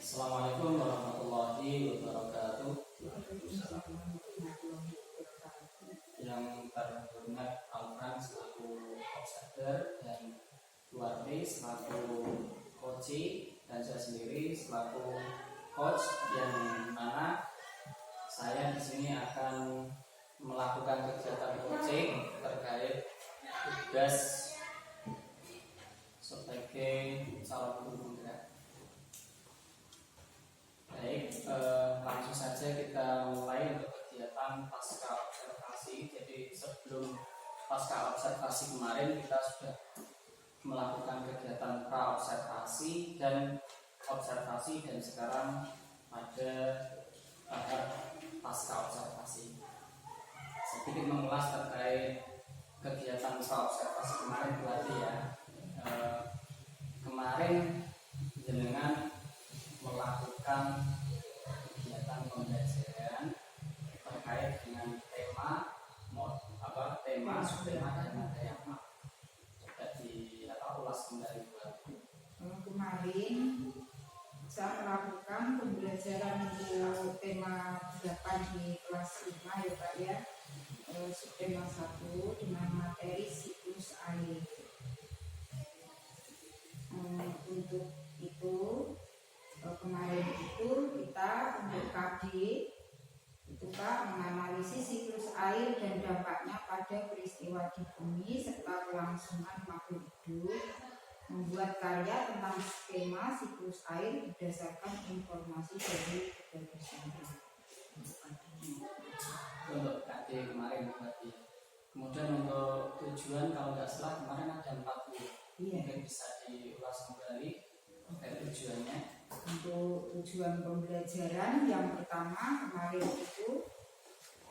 Assalamualaikum warahmatullahi wabarakatuh. Yang terhormat Alfran selaku observer dan Duarte selaku coach dan saya sendiri selaku coach, yang mana saya di sini akan melakukan kegiatan coaching terkait tugas sebagai calon guru penggerak. Baik, langsung saja kita mulai untuk kegiatan pasca observasi. Jadi sebelum pasca observasi kemarin kita sudah melakukan kegiatan pra observasi dan observasi, dan sekarang pada tahap pasca observasi. Sedikit mengulas terkait kegiatan pra observasi kemarin berarti ya. Kemarin jenengan melakukan kegiatan pembelajaran terkait dengan tema subtema dan materi. Coba ulas kembali buat. Kemarin saya melakukan pembelajaran untuk tema 8 di kelas 5 ya Pak ya, subtema 1 dengan materi siklus air. Untuk itu kemarin itu kita untuk KD itu Pak menganalisis siklus air dan dampaknya pada peristiwa di bumi serta kelangsungan makhluk hidup, membuat karya tentang skema siklus air berdasarkan informasi dari berbagai sumber. Untuk KD kemarin berarti. Kemudian untuk tujuan, kalau nggak salah kemarin ada 40. Mungkin bisa diulas kembali dari tujuannya. Untuk tujuan pembelajaran yang pertama kemarin itu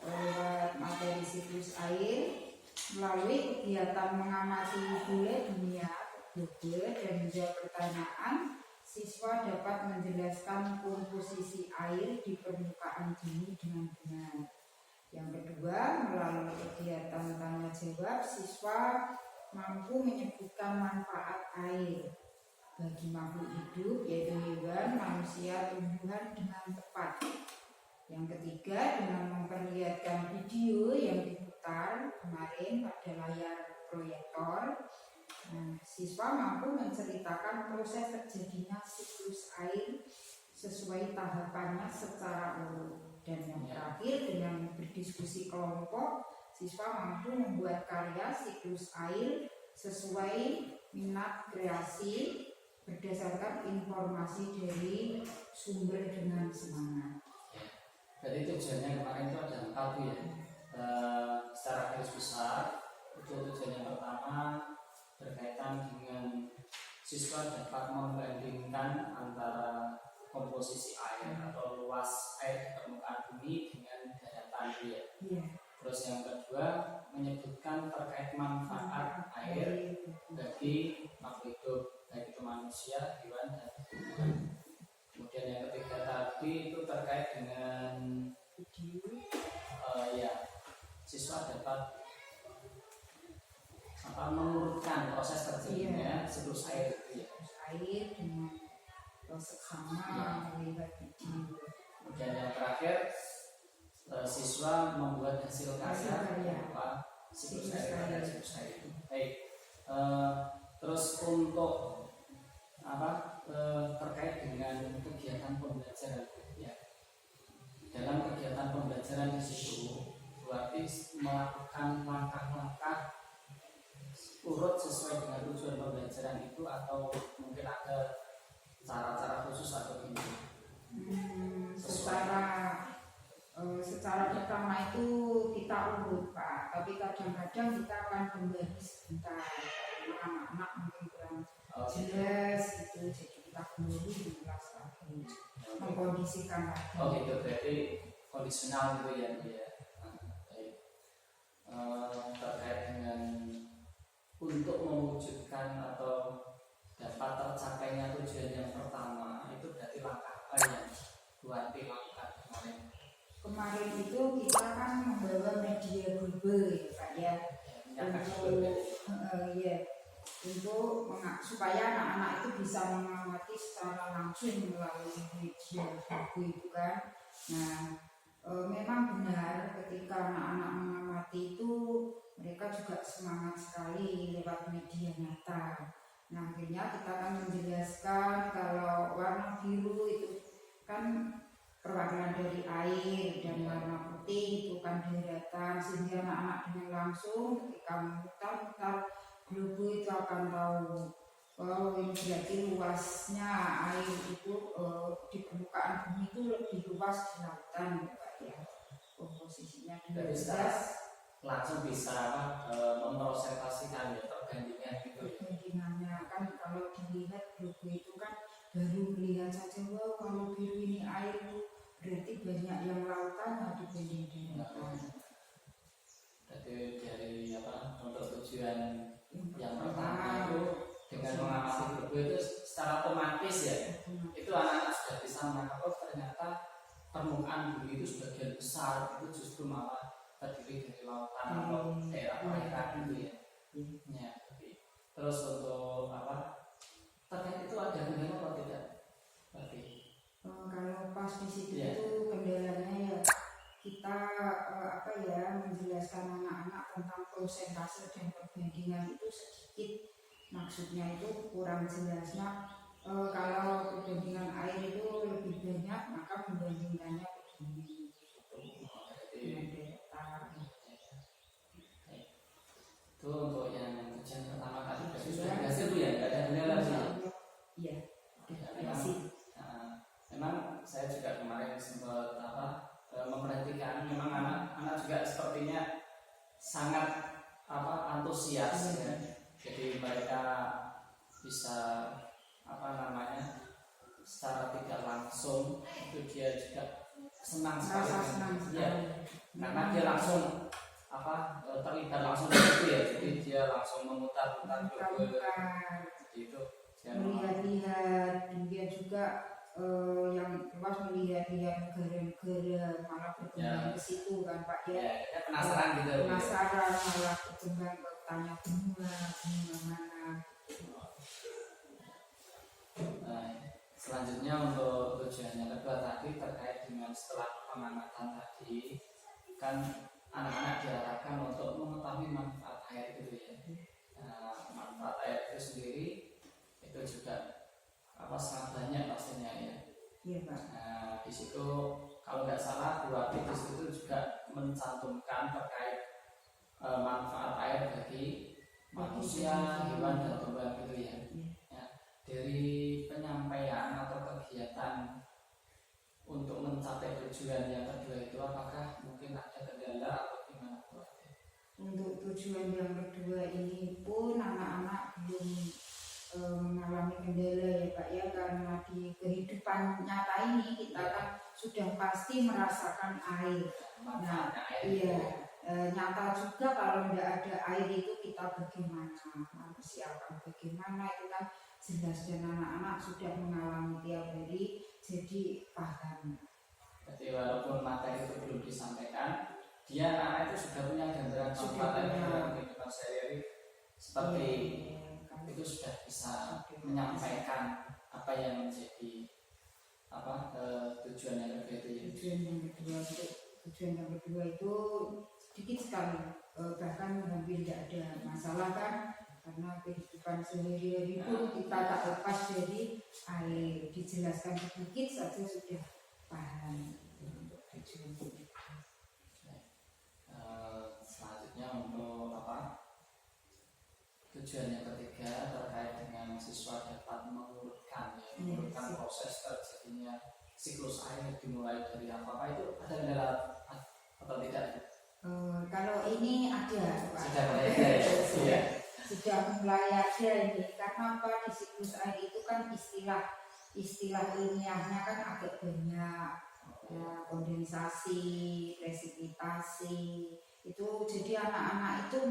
lewat materi siklus air, melalui kegiatan mengamati bule dunia global dan menjawab pertanyaan, siswa dapat menjelaskan komposisi air di permukaan bumi dengan benar. Yang kedua, melalui kegiatan tanya jawab, siswa mampu menyebutkan manfaat air bagi makhluk hidup, yaitu hewan, manusia, tumbuhan dengan tepat. Yang ketiga, dengan memperlihatkan video yang diputar kemarin pada layar proyektor, siswa mampu menceritakan proses terjadinya siklus air sesuai tahapannya secara urut. Dan yang terakhir, dengan berdiskusi kelompok, siswa mampu membuat karya siklus air sesuai minat kreasi berdasarkan informasi dari sumber dengan semangat. Jadi tujuannya kemarin itu ada 4 ya. Secara garis besar itu tujuan yang pertama berkaitan dengan siswa dapat membandingkan antara komposisi air atau luas air di permukaan bumi dengan daratan ya. Terus yang kedua menyebutkan terkait manfaat air bagi makhluk hidup, baik itu manusia, hewan, dan tumbuhan. Kemudian yang ketiga tadi itu terkait dengan siswa dapat mengurutkan proses terjadinya siklus air itu ya. Air dengan seksama melihat video. Kemudian yang terakhir siswa membuat hasil karya siklus air itu. Baik. Terus untuk terkait dengan kegiatan pembelajaran ya. Dalam kegiatan pembelajaran di situ berarti melakukan langkah-langkah urut sesuai dengan tujuan pembelajaran itu, atau mungkin ada cara-cara khusus atau gimana? Secara pertama itu kita urut Pak, tapi kadang-kadang kita akan kembali sebentar anak-anak mungkin kurang jelas gitu, jadi kita kembali di kelas lagi, mengkondisikan lagi. Gitu, berarti kondisional gitu ya. Terkait dengan untuk mewujudkan atau dapat tercapainya tujuan yang pertama itu berarti langkah apa yang buat langkah kemarin itu kita kan membawa media global ya Pak ya, supaya anak-anak itu bisa mengamati secara langsung melalui media buku itu kan. Nah, memang benar ketika anak-anak mengamati itu mereka juga semangat sekali lewat media nyata. Nah, akhirnya kita akan menjelaskan kalau warna biru itu kan perwakilan dari air dan warna putih itu kan daratan, sehingga anak-anak dengan langsung ketika memutar-mutar globe itu akan tahu oh ini berarti luasnya air itu di permukaan bumi itu lebih luas di lautan ya Pak ya. Komposisinya Jadi langsung bisa mempresentasikan ya perbandingan gitu. Perbandingannya kan kalau dilihat globe itu kan baru melihat saja wow kalau biru ini air itu berarti banyak yang lautan dibanding daratan. Jadi dari untuk tujuan yang pertama itu dengan mengamati globe itu secara otomatis ya itu anak-anak sudah bisa menangkap oh ternyata permukaan bumi itu sebagian besar itu justru malah terdiri dari lautan atau daerah perairan gitu ya. Ya, terus untuk terkait itu ada kendala atau tidak? Berarti kalau pas di situ yeah. Itu kendalanya ya kita menjelaskan anak-anak tentang prosentase dan perbandingan itu sedikit, maksudnya itu kurang jelasnya. Kalau perbandingan air itu lebih banyak maka perbandingannya begini itu untuk yang ujian pertama tadi sudah berhasil Bu ya, nggak ada kendala sih. Iya, memang saya juga kemarin sempat memperhatikan memang anak-anak juga sepertinya sangat antusias ya. Jadi mereka bisa secara tidak langsung itu dia juga senang sekali ya, karena dia langsung terlibat langsung di situ ya, jadi dia langsung memutar-mutar itu melihat-lihat, kemudian juga yang luas melihat-lihat negara-negara malah berkembang ke situ kan Pak ya, penasaran gitu, malah berkembang ke tanya benua mana. Selanjutnya untuk tujuan yang kedua tadi terkait dengan setelah pengamatan tadi kan anak-anak diarahkan untuk mengetahui manfaat air itu ya. Manfaat air itu sendiri itu juga sangat banyak pastinya ya. Iya Pak. Di situ kalau nggak salah dua titik itu juga mencantumkan terkait manfaat air bagi manusia, hewan dan tumbuhan gitu ya. Dari penyampaian atau kegiatan untuk mencapai tujuan yang kedua itu apakah mungkin ada kendala atau gimana Bu? Untuk tujuan yang kedua ini pun anak-anak belum mengalami kendala ya Pak ya, karena di kehidupan nyata ini kita kan sudah pasti merasakan air. Nah, iya. Nyata juga kalau tidak ada air itu kita bagaimana, manusia akan bagaimana itu kan jelas, dan anak-anak sudah mengalami tiap hari jadi paham. Jadi walaupun materi itu belum disampaikan, dia anak itu sudah punya gambaran manfaat dalam kehidupan sehari-hari seperti itu sudah bisa menyampaikan apa yang menjadi tujuan yang kedua itu. Tujuan yang kedua itu sedikit sekali, bahkan hampir tidak ada masalah kan, karena kehidupan sehari-hari itu kita tak lepas dari air, dijelaskan sedikit saja sudah paham untuk tujuan itu. Selanjutnya untuk tujuan yang ketiga terkait dengan siswa dapat mengurutkan proses terjadinya siklus air dimulai dari apa itu ada kendala atau tidak? Kalau ini ada Pak. Sudah mulai ada ini, karena apa, di siklus air itu kan istilah ilmiahnya kan agak banyak ya, kondensasi, presipitasi itu, jadi anak-anak itu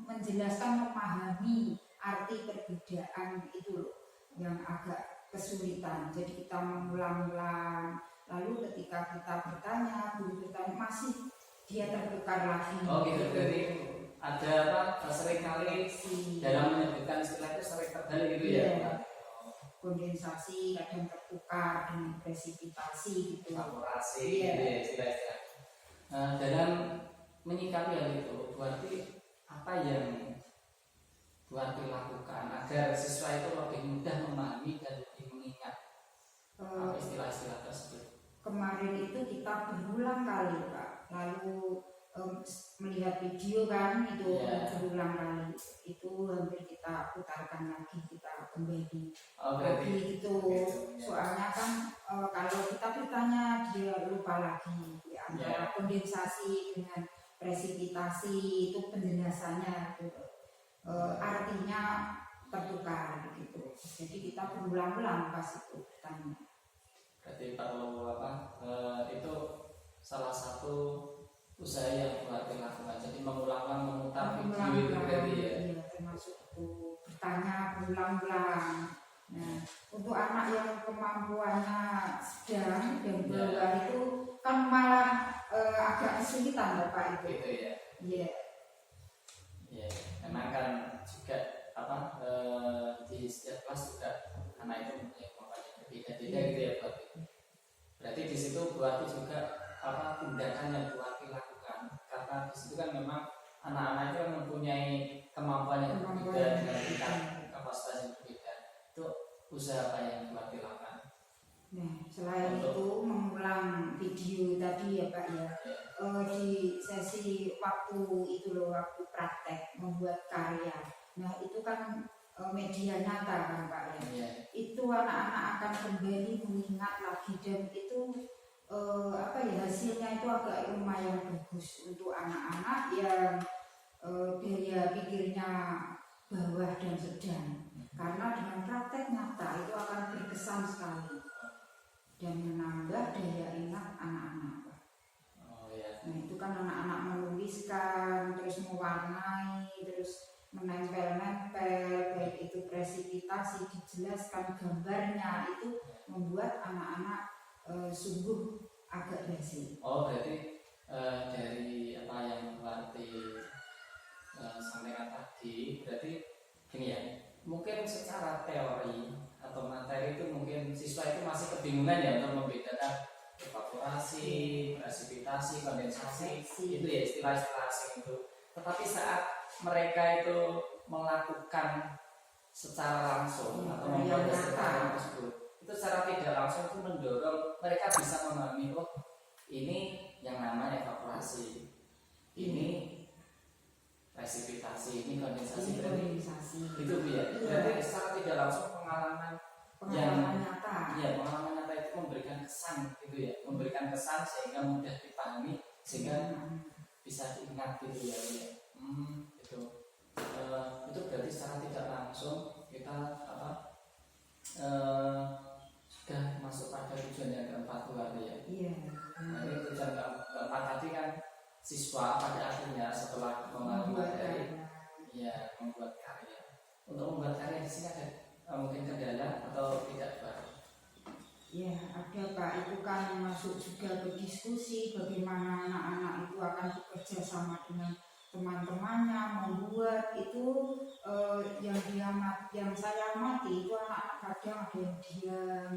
menjelaskan, memahami arti perbedaan itu loh yang agak kesulitan, jadi kita mengulang-ulang, lalu ketika kita bertanya, guru bertanya masih dia tertukar lagi. Oh gitu, jadi ada apa seringkali dalam menyebutkan istilah itu sering terbalik gitu ya. Iya. Kondensasi kadang tertukar dengan presipitasi gitu. Evaporasi Iya. gitu ya istilah-istilah. Dalam menyikapi hal itu berarti apa yang berarti lakukan agar siswa itu lebih mudah memahami dan lebih mengingat istilah-istilah tersebut. Kemarin itu kita berulang kali Pak, lalu melihat video kan itu berulang kali, itu hampir kita putarkan lagi, kita kembali lagi gitu. Soalnya kan kalau kita bertanya dia lupa lagi antara kondensasi dengan presipitasi itu penjelasannya gitu. Artinya tertukar gitu. Jadi kita berulang-ulang pas itu bertanya. Berarti perlu itu salah satu usaha yang buat dilakukan. Jadi mengulang-ulang memutar video itu berarti ya. Iya, termasuk itu bertanya berulang-ulang. Nah, untuk anak yang kemampuannya sedang dan bawah itu kan malah agak kesulitan Bapak itu. Gitu ya. Iya. Iya, memang kan juga di setiap kelas juga anak itu mempunyai kemampuan yang berbeda-beda gitu ya Pak. Berarti di situ berarti juga tindakan yang berarti lakukan karena di situ kan memang anak-anak itu kan mempunyai kemampuan yang berbeda dengan tingkat kapasitas yang berbeda. Itu usaha apa yang berarti lakukan? Nah, selain itu mengulang video tadi ya Pak ya, di sesi waktu itu loh, waktu praktek membuat karya. Nah itu kan media nyata kan Pak ya. Itu anak-anak akan kembali mengingat lagi dan itu hasilnya itu agak lumayan bagus untuk anak-anak yang daya pikirnya bawah dan sedang. Karena dengan praktek nyata itu akan berkesan sekali dan menambah daya ingat anak-anak. Nah itu kan anak-anak menuliskan, terus mewarnai, terus menempel-nempel, baik itu presipitasi, dijelaskan gambarnya, itu membuat anak-anak sungguh agak berhasil. Berarti dari apa yang berarti sampaikan tadi, berarti gini ya, mungkin secara teori atau materi itu mungkin siswa itu masih kebingungan ya untuk membedakan evaporasi, presipitasi, kondensasi, itu ya istilah-istilah asing itu. Tetapi saat mereka itu melakukan secara langsung atau mempraktekkan tersebut, itu secara tidak langsung itu mendorong mereka bisa memahami ini yang namanya evaporasi, ini presipitasi, ini kondensasi, itu ya. Berarti secara tidak langsung pengalaman nyata. Ya, pengalaman nyata itu memberikan kesan gitu ya, memberikan kesan sehingga mudah dipahami, sehingga bisa diingat gitu ya. Itu berarti secara tidak langsung kita sudah masuk pada tujuan yang keempat berarti ya. Iya. Jadi tujuan keempat tadi kan siswa pada akhirnya setelah memahami materi, membuat karya. Untuk membuat karya di sini ada mungkin kendala atau tidak Pak? Ya ada Pak, itu kan masuk juga ke diskusi bagaimana anak-anak itu akan bekerja sama dengan teman-temannya membuat itu yang saya amati itu anak-anak kadang ada yang diam,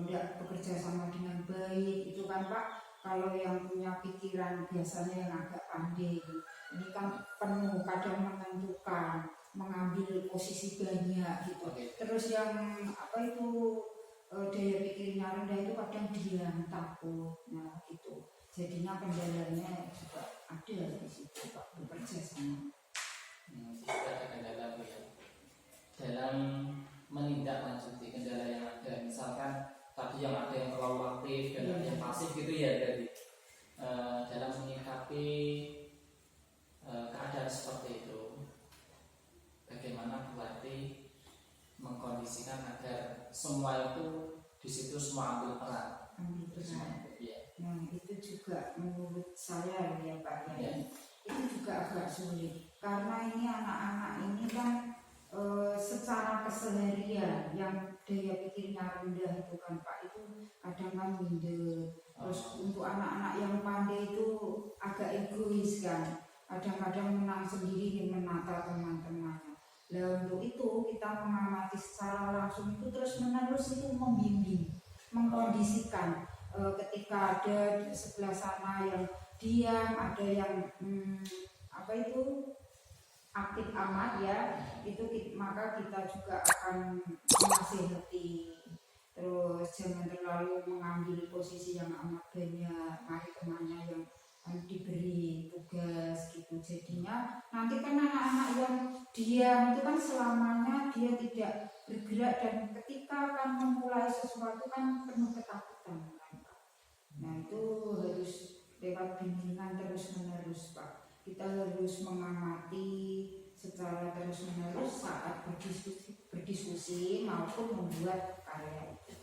tidak bekerja sama dengan baik itu kan Pak. Kalau yang punya pikiran biasanya yang agak pandai, ini kan penuh kadang menentukan, mengambil posisi banyak gitu. Terus yang daya pikirnya rendah itu kadang diam, takut, nah gitu. Jadinya kendalanya juga ada di situ Pak, bekerja sama. Ada kendala Bu ya. Dalam menindaklanjuti kendala yang ada, misalkan tadi yang ada yang terlalu aktif dan ada yang pasif gitu ya, dari dalam menyikapi keadaan seperti itu, bagaimana berarti mengkondisikan agar semua itu di situ semua ambil peran. Nah itu juga menurut saya ya Pak ya, itu juga agak sulit karena ini anak-anak ini kan secara keseharian yang daya pikirnya rendah itu kan Pak, itu kadang kan minder. Terus untuk anak-anak yang pandai itu agak egois kan, kadang-kadang menang sendiri menata teman-temannya. Nah untuk itu kita mengamati secara langsung itu terus menerus itu membimbing, mengkondisikan. Ketika ada di sebelah sana yang diam, ada yang aktif amat ya, maka kita juga akan menasihati. Terus jangan terlalu mengambil posisi yang amat banyak, mari temannya yang diberi tugas gitu. Jadinya nanti kan anak-anak yang diam itu kan selamanya dia tidak bergerak, dan ketika akan memulai sesuatu kan penuh ketakutan kan Pak. Nah itu harus lewat bimbingan terus menerus Pak. Kita harus mengamati secara terus menerus saat berdiskusi maupun membuat karya itu.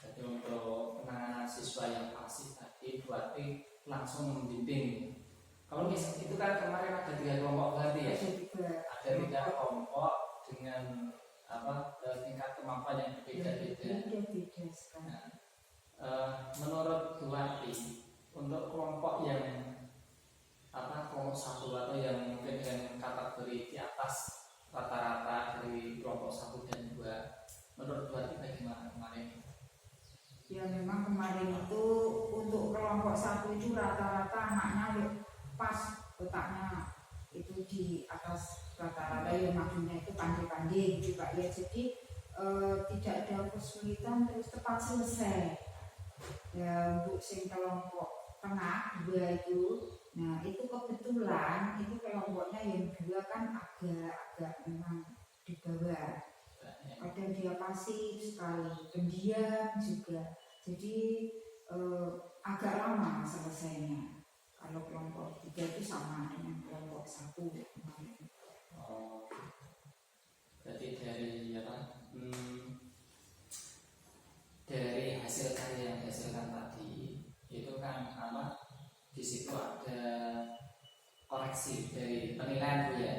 Jadi untuk penanganan siswa yang pasif tadi berarti langsung membimbing. Kalau misalnya itu kan kemarin ada 3 kelompok berarti ya? Ada 3 kelompok dengan tingkat kemampuan yang berbeda-beda. Nah, menurut Bu Wati, untuk kelompok yang kelompok 1 atau yang mungkin dengan kategori di atas rata-rata dari kelompok 1 dan 2, menurut Bu Wati bagaimana kemarin? Ya memang kemarin itu untuk kelompok 1 itu rata-rata anaknya pas otaknya itu di atas rata-rata, ya maksudnya itu pandai-pandai gitu Pak ya. Jadi tidak ada kesulitan, terus cepat selesai. Ya untuk kelompok tengah 2 itu, nah itu kebetulan itu kelompoknya yang 2 kan agak memang di bawah. Kadang dia pasif sekali, pendiam juga. Jadi agak lama selesainya. Kalau kelompok 3 itu sama dengan kelompok 1 kemarin. Jadi dari hasil karya yang dihasilkan tadi itu kan di situ ada koreksi dari penilaian Bu ya.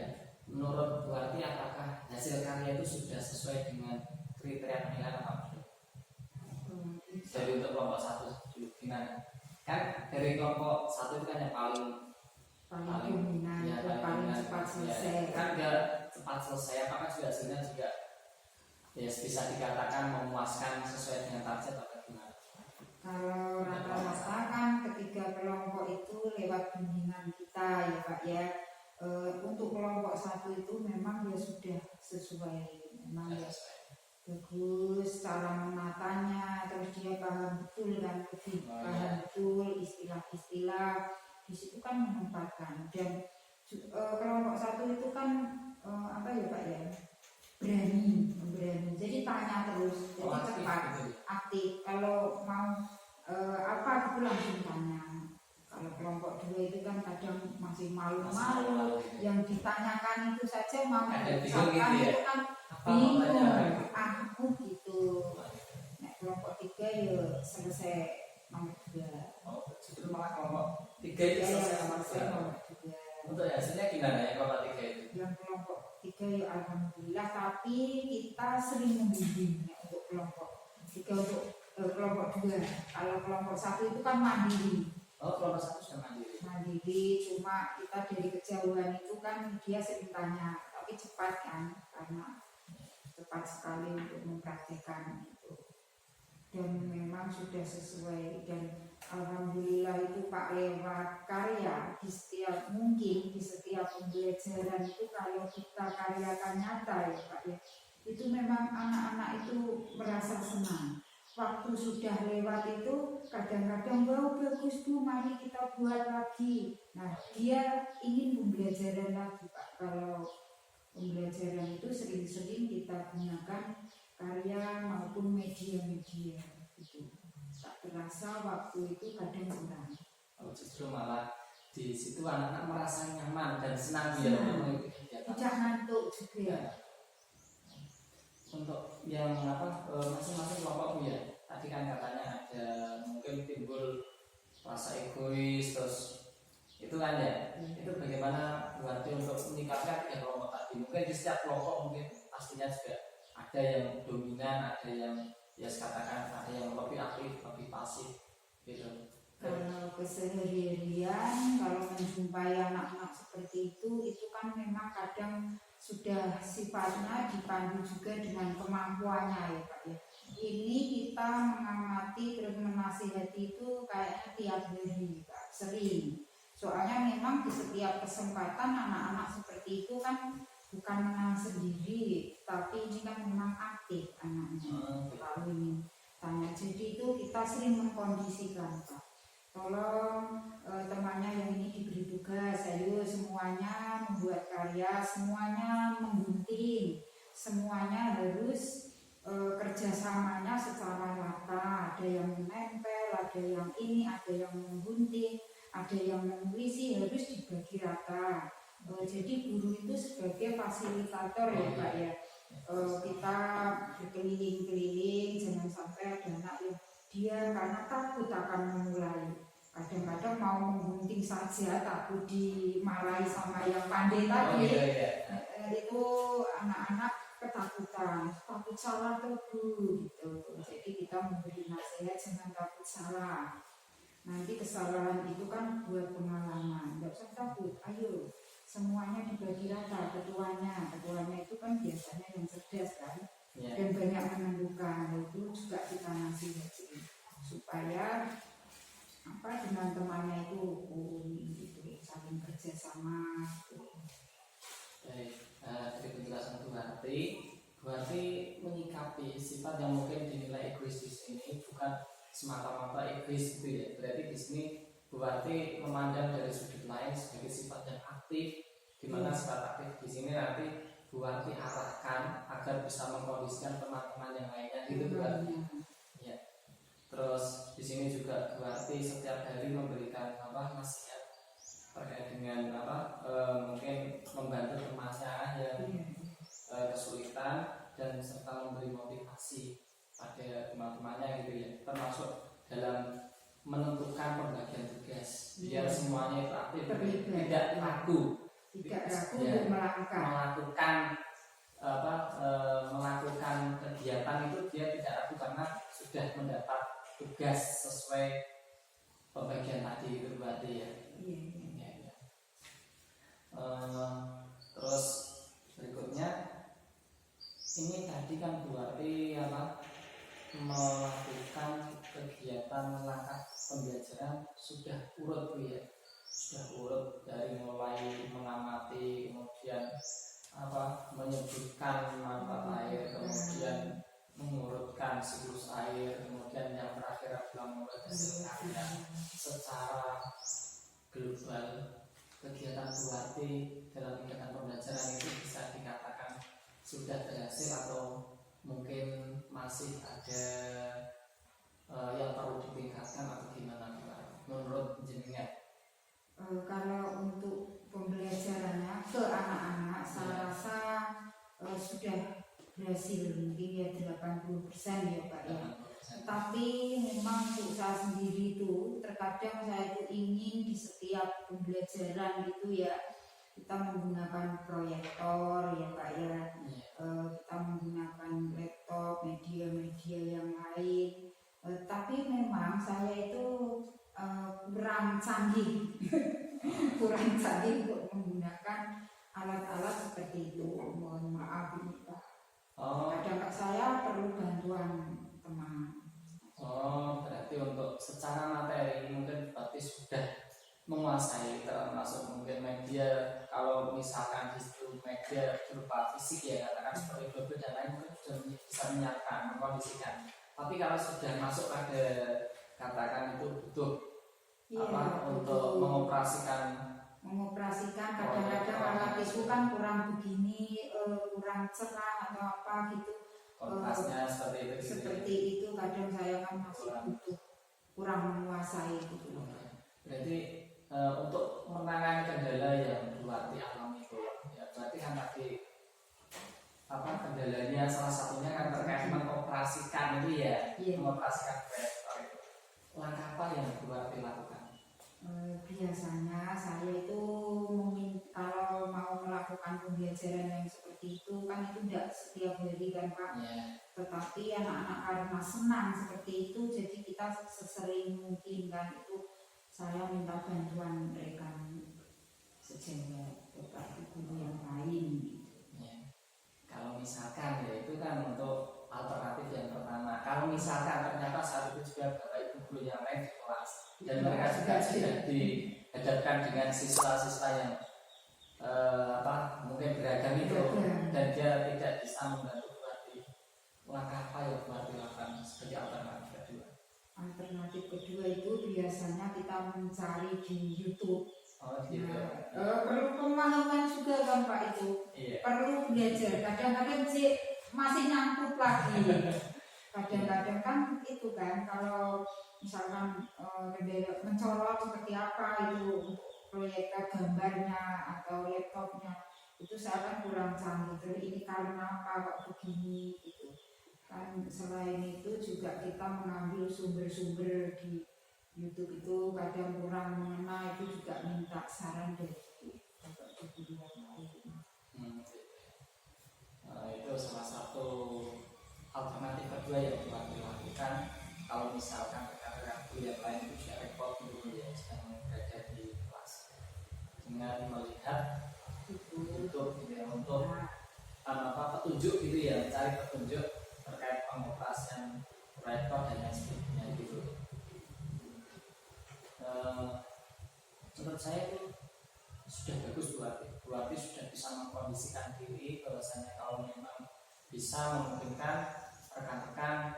Menurut Bu Wati, apakah hasil karya itu sudah sesuai dengan kriteria penilaian apa belum? Dari untuk kelompok 1 gimana? Kan dari kelompok 1 itu kan yang paling dominan, ya, paling cepat selesai. Ya, kan dia cepat selesai, apakah juga hasilnya juga ya bisa dikatakan memuaskan sesuai dengan target atau gimana? Kalau rata-rata kan ketiga kelompok itu lewat bimbingan kita ya Pak ya. Untuk kelompok 1 itu memang dia sudah sesuai, memang ya bagus cara menatanya, terus dia paham betul kan, lebih paham betul istilah-istilah di situ kan menempatkan. Dan kelompok 1 itu kan Pak ya, berani, jadi tanya terus, jadi cepat, aktif. Kalau mau itu langsung tanya. Kalau kelompok 2 itu kan kadang masih malu-malu, yang ditanyakan itu saja mau diucapkan itu kan bingung, gitu. Nah kelompok 3 ya selesai nomor 2. Justru malah kelompok 3 itu selesai nomor 2. Untuk hasilnya gimana ya kelompok 3 itu? Yang kelompok 3 ya alhamdulillah, tapi kita sering membimbing ya, untuk kelompok 3 untuk kelompok 2. Kalau kelompok 1 itu kan mandiri. Kelompok 1 sudah mandiri, cuma kita dari kejauhan itu kan dia sering tanya, tapi cepat kan, karena cepat sekali untuk mempraktikkan itu. Dan memang sudah sesuai, dan alhamdulillah itu Pak lewat karya di setiap pembelajaran itu, kalau kita karyakan nyata ya Pak ya, itu memang anak-anak itu merasa senang. Waktu sudah lewat itu kadang-kadang bagus Bu, mari kita buat lagi. Nah dia ingin pembelajaran lagi Pak. Kalau pembelajaran itu sering-sering kita gunakan karya maupun media-media gitu. Tak terasa waktu itu kadang kurang. Justru malah di situ anak-anak merasa nyaman dan senang dia mengikuti kegiatan. Tidak ngantuk juga. Ya. Untuk yang masing-masing kelompok Bu ya, tadi kan katanya ada mungkin timbul rasa egois, terus itu kan ya, itu bagaimana Bu Wati untuk menyikapi kelompok tadi? Mungkin di setiap kelompok mungkin pastinya juga ada yang dominan, ada yang katakan ada yang lebih aktif, lebih pasif gitu. Kalau keseharian, kalau menjumpai anak-anak seperti itu kan memang kadang sudah sifatnya dipandu juga dengan kemampuannya ya Pak ya. Ini kita mengamati terus menasihati itu kayaknya tiap hari Pak, sering. Soalnya memang di setiap kesempatan anak-anak seperti itu kan bukan menang sendiri, tapi ini kan memang aktif anaknya. Lalu ini tanya, jadi itu kita sering mengkondisikan Pak. Tolong temannya yang ini diberi tugas, ayo semuanya membuat karya, semuanya menggunting, semuanya harus kerjasamanya secara rata. Ada yang menempel, ada yang ini, ada yang menggunting, ada yang mengisi, harus dibagi rata. Jadi guru itu sebagai fasilitator ya Pak ya. Kita berkeliling-keliling, jangan sampai ada anak yang dia karena takut akan memulai, kadang-kadang mau menggunting saja takut dimarahi sama yang pandai tadi. Itu anak-anak ketakutan, takut salah tuh Bu gitu. Jadi kita memberi nasihat jangan takut salah, nanti kesalahan itu kan buat pengalaman, nggak usah takut, ayo semuanya dibagi rata. Ketuanya itu kan biasanya yang cerdas kan, dan banyak menentukan. Itu juga kita nasihati supaya dengan temannya itu gitu, saling kerjasama gitu. Baik, dari penjelasan berarti menyikapi sifat yang mungkin dinilai egois di sini bukan semata-mata egois gitu ya. Berarti di sini berarti memandang dari sudut lain sebagai sifat yang aktif, di mana sifat aktif di sini nanti berarti arahkan agar bisa mengkondisikan teman-teman yang lainnya gitu berarti. Ya. Terus di sini juga berarti setiap hari memberikan nasihat terkait dengan mungkin membantu temannya yang kesulitan dan serta memberi motivasi pada teman-temannya gitu ya, termasuk dalam menentukan pembagian tugas biar semuanya itu aktif, tidak ragu untuk melakukan kegiatan itu dia tidak ragu karena sudah mendapat tugas sesuai pembagian tadi itu berarti ya. Terus berikutnya ini tadi kan berarti melakukan kegiatan langkah pembelajaran sudah urut Bu ya, sudah urut dari mulai mengamati, kemudian menyebutkan manfaat air, kemudian mengurutkan siklus air, kemudian yang terakhir adalah mengurutkan secara global. Kegiatan berarti dalam kegiatan pembelajaran itu bisa dikatakan sudah berhasil atau mungkin masih ada yang perlu ditingkatkan atau gimana menurut jenengan? Kalau untuk pembelajarannya ke anak-anak saya rasa sudah berhasil, mungkin ya 80% ya Pak ya. Tapi memang untuk saya sendiri itu terkadang saya itu ingin di setiap pembelajaran itu ya kita menggunakan proyektor ya Pak ya, kita menggunakan laptop, media-media yang lain. Tapi memang saya itu kurang canggih untuk menggunakan alat-alat seperti itu. Mohon maaf ini Pak. Kadang saya perlu bantuan teman. Berarti untuk secara materi mungkin berarti sudah menguasai, termasuk mungkin media. Kalau misalkan di situ media berupa fisik ya katakan seperti bebel dan lain mungkin sudah bisa menyiapkan, mengkondisikan. Tapi kalau sudah masuk pada katakan itu butuh untuk mengoperasikan kadang-kadang alat itu kan kurang begini, kurang cerah atau apa gitu. Kontrasnya seperti itu kadang saya kan masih butuh, kurang menguasai gitu. Berarti untuk menangani kendala yang berarti alami itu ya berarti kan tadi kendalanya salah satunya kan terkait mengoperasikan itu ya, mengoperasikan proyektor itu. Langkah apa yang berarti lakukan? Biasanya saya itu kalau mau melakukan pembelajaran yang seperti itu kan itu tidak setiap hari kan Pak. Tetapi anak-anak karena senang seperti itu jadi kita sesering mungkin kan itu saya minta bantuan rekan sejawat beberapa guru yang lain. Ya. Kalau misalkan ya itu kan untuk alternatif yang pertama. Kalau misalkan ternyata saat itu juga bapak ibu guru yang lain di kelas dan mereka juga sudah dihadapkan dengan siswa-siswa yang mungkin beragam itu dan dia tidak bisa membantu berarti langkah apa yang berarti lakukan sebagai alternatif kedua? Alternatif kedua itu biasanya kita mencari di YouTube. Oh gitu. Perlu pemahaman juga kan Pak itu. Iya. Perlu belajar. Kadang-kadang sih masih nyangkut lagi. Kadang-kadang kan itu kan kalau misalkan mencolok seperti apa itu proyektor gambarnya atau laptopnya itu saya kan kurang canggih. Jadi ini karena apa kok begini gitu. Kan selain itu juga kita mengambil sumber-sumber di YouTube itu kadang kurang mengena, itu juga minta saran dari guru yang lain. Itu salah satu alternatif kedua yang telah dilakukan kalau misalkan rekan-rekan guru yang lain itu sudah repot guru yang sedang berada di kelas dengan melihat YouTube ya, untuk petunjuk gitu ya, mencari petunjuk terkait pengoperasian proyektor dan lain sebagainya gitu. Menurut saya itu sudah bagus berarti sudah bisa mengkondisikan diri bahwasanya kalau memang bisa memungkinkan rekan-rekan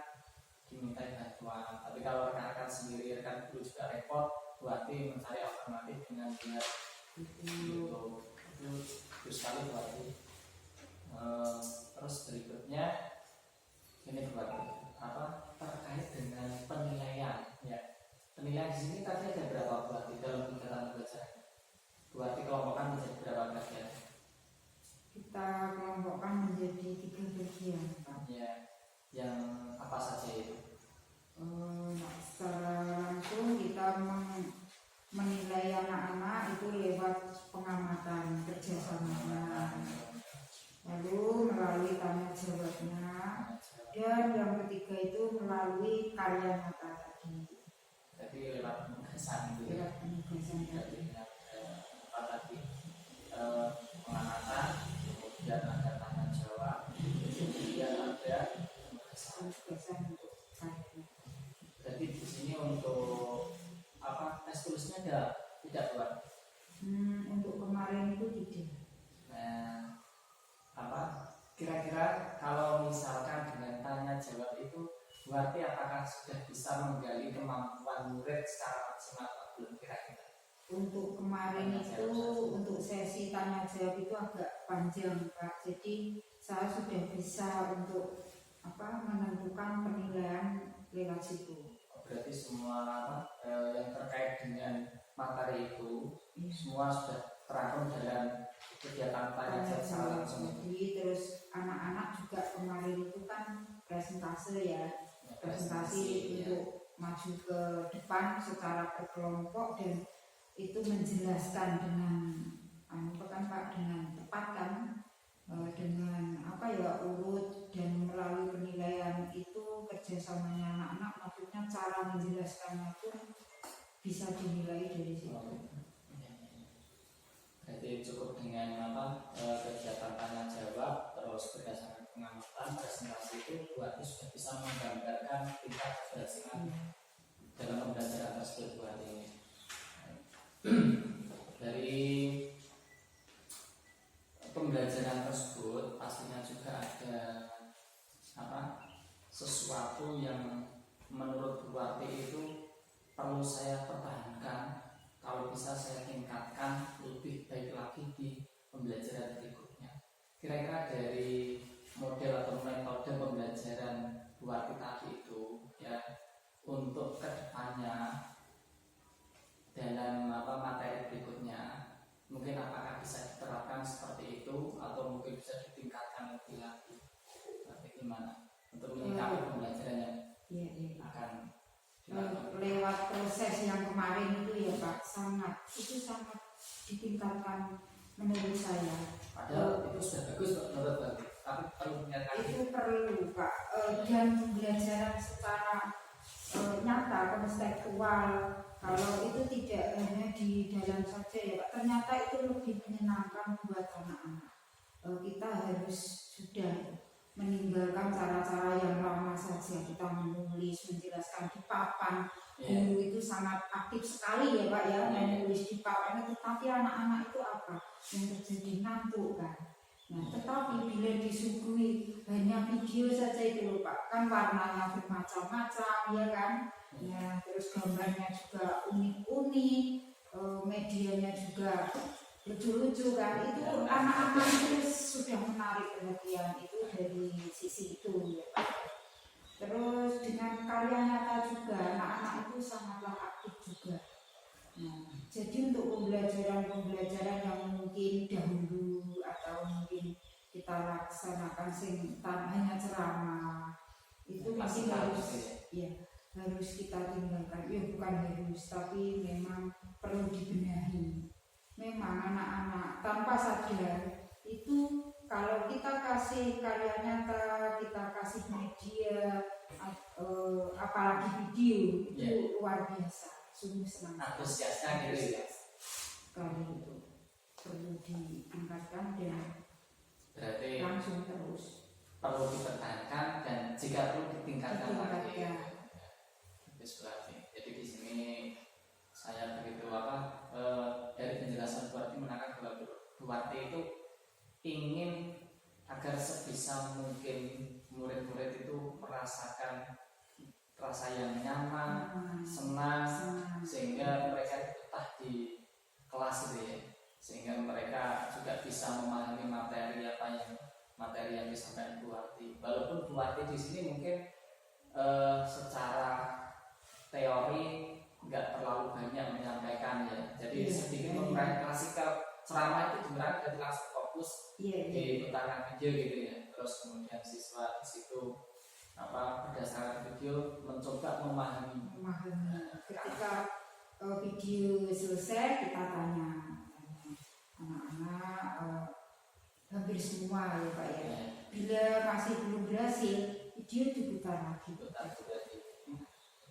dimintai bantuan. Tapi kalau rekan-rekan sendiri, rekan guru juga repot, berarti mencari alternatif dengan dia itu bagus sekali berarti. Terus berikutnya ini terkait dengan penilaian ya. Penilaian di sini tadi ada berapa berarti dalam kegiatan belajar? Berarti kelompokkan menjadi berapa bagian? Kita kelompokkan menjadi 3 bagian Pak. Ya, yang apa saja itu? Secara langsung kita menilai anak-anak itu lewat pengamatan kerjasamanya, lalu melalui tanya jawabnya, dan yang ketiga itu melalui karya nyata tadi. Jadi lewat penugasan gitu. Lewat penugasan tadi. Pengamatan, kemudian ada tanya jawab, kemudian ada penugasan untuk karya. Jadi di sini untuk tes tulisnya ada tidak buat? Untuk kemarin itu tidak. Kira-kira kalau misalkan dengan tanya jawab itu berarti apakah sudah bisa menggali kemampuan murid secara maksimal atau belum kira-kira? Untuk kemarin itu untuk sesi tanya jawab itu agak panjang Pak. Jadi saya sudah bisa untuk menentukan penilaian lewat situ. Berarti semua yang terkait dengan materi itu semua sudah terangkum dalam kegiatan tanya jawab secara langsung. Terus anak-anak juga kemarin itu kan presentasi ya, presentasi untuk maju ke depan secara berkelompok dan itu menjelaskan dengan dengan tepat kan, dengan urut dan melalui penilaian itu kerjasamanya anak-anak, maksudnya cara menjelaskannya pun bisa dinilai dari situ. Jadi cukup dengan kegiatan tanya jawab terus berdasarkan pengamatan presentasi itu berarti sudah bisa menggambarkan tingkat keberhasilan dalam pembelajaran tersebut buat ini. Dari pembelajaran tersebut pastinya juga ada sesuatu yang menurut Bu Wati itu perlu saya pertahankan, kalau bisa saya tingkatkan lebih baik lagi di pembelajaran berikutnya. Kira-kira dari model atau metode pembelajaran Bu Wati tadi itu ya, untuk kedepannya dalam materi berikutnya mungkin apakah bisa diterapkan seperti itu atau mungkin bisa ditingkatkan lebih lagi? Bagaimana untuk menyikapi pembelajaran yang akan dilakukan? Lewat proses yang kemarin itu ya Pak, sangat ditingkatkan menurut saya. Padahal itu sudah bagus menurut Bapak, tapi perlu ditingkatkan. Itu perlu Pak, dan pembelajaran secara nyata, konseptual Kalau itu tidak hanya di dalam saja ya Pak, ternyata itu lebih menyenangkan buat anak-anak. Kita harus sudah meninggalkan cara-cara yang lama saja, kita menulis, menjelaskan di papan. Guru itu sangat aktif sekali ya Pak ya, menulis di papan, tetapi anak-anak itu apa? Yang terjadi ngantuk kan. Nah, tetapi bila disuguhi hanya video saja itu loh Pak, kan warnanya bermacam-macam ya kan. Nah, terus gambarnya juga unik-unik, medianya juga lucu-lucu kan, itu anak-anak itu sudah menarik perhatian itu dari sisi itu ya Pak. Terus dengan karya nyata juga anak-anak itu sangatlah aktif juga. Nah, jadi untuk pembelajaran yang mungkin dahulu atau mungkin kita laksanakan hanya ceramah itu masih harus kita tinggalkan. Ya bukan harus, tapi memang perlu dibenahi. Memang anak-anak tanpa sadar itu kalau kita kasih karya nyata, kita kasih media, apalagi video itu luar biasa. Sungguh senang. Antusiasnya gitu ya. Sekali itu perlu ditingkatkan dan berarti langsung terus. Perlu dipertahankan dan jika perlu ditingkatkan lagi. Berarti. Jadi di sini saya begitu dari penjelasan Bu Warti menerangkan bahwa Bu Warti itu ingin agar sebisa mungkin murid-murid itu merasakan rasa yang nyaman, senang, sehingga mereka betah di kelas itu ya, sehingga mereka juga bisa memahami materi yang disampaikan Bu Warti. Walaupun Bu Warti di sini mungkin secara teori nggak terlalu banyak menyampaikan ya, jadi sedikit mengurangi klasikal ceramah itu sebenarnya jadi langsung fokus di putaran video gitu ya. Terus kemudian siswa di situ berdasarkan video mencoba memahami. Ketika video selesai kita tanya anak-anak hampir semua ya Pak ya. Bila masih belum berhasil, video diputar lagi.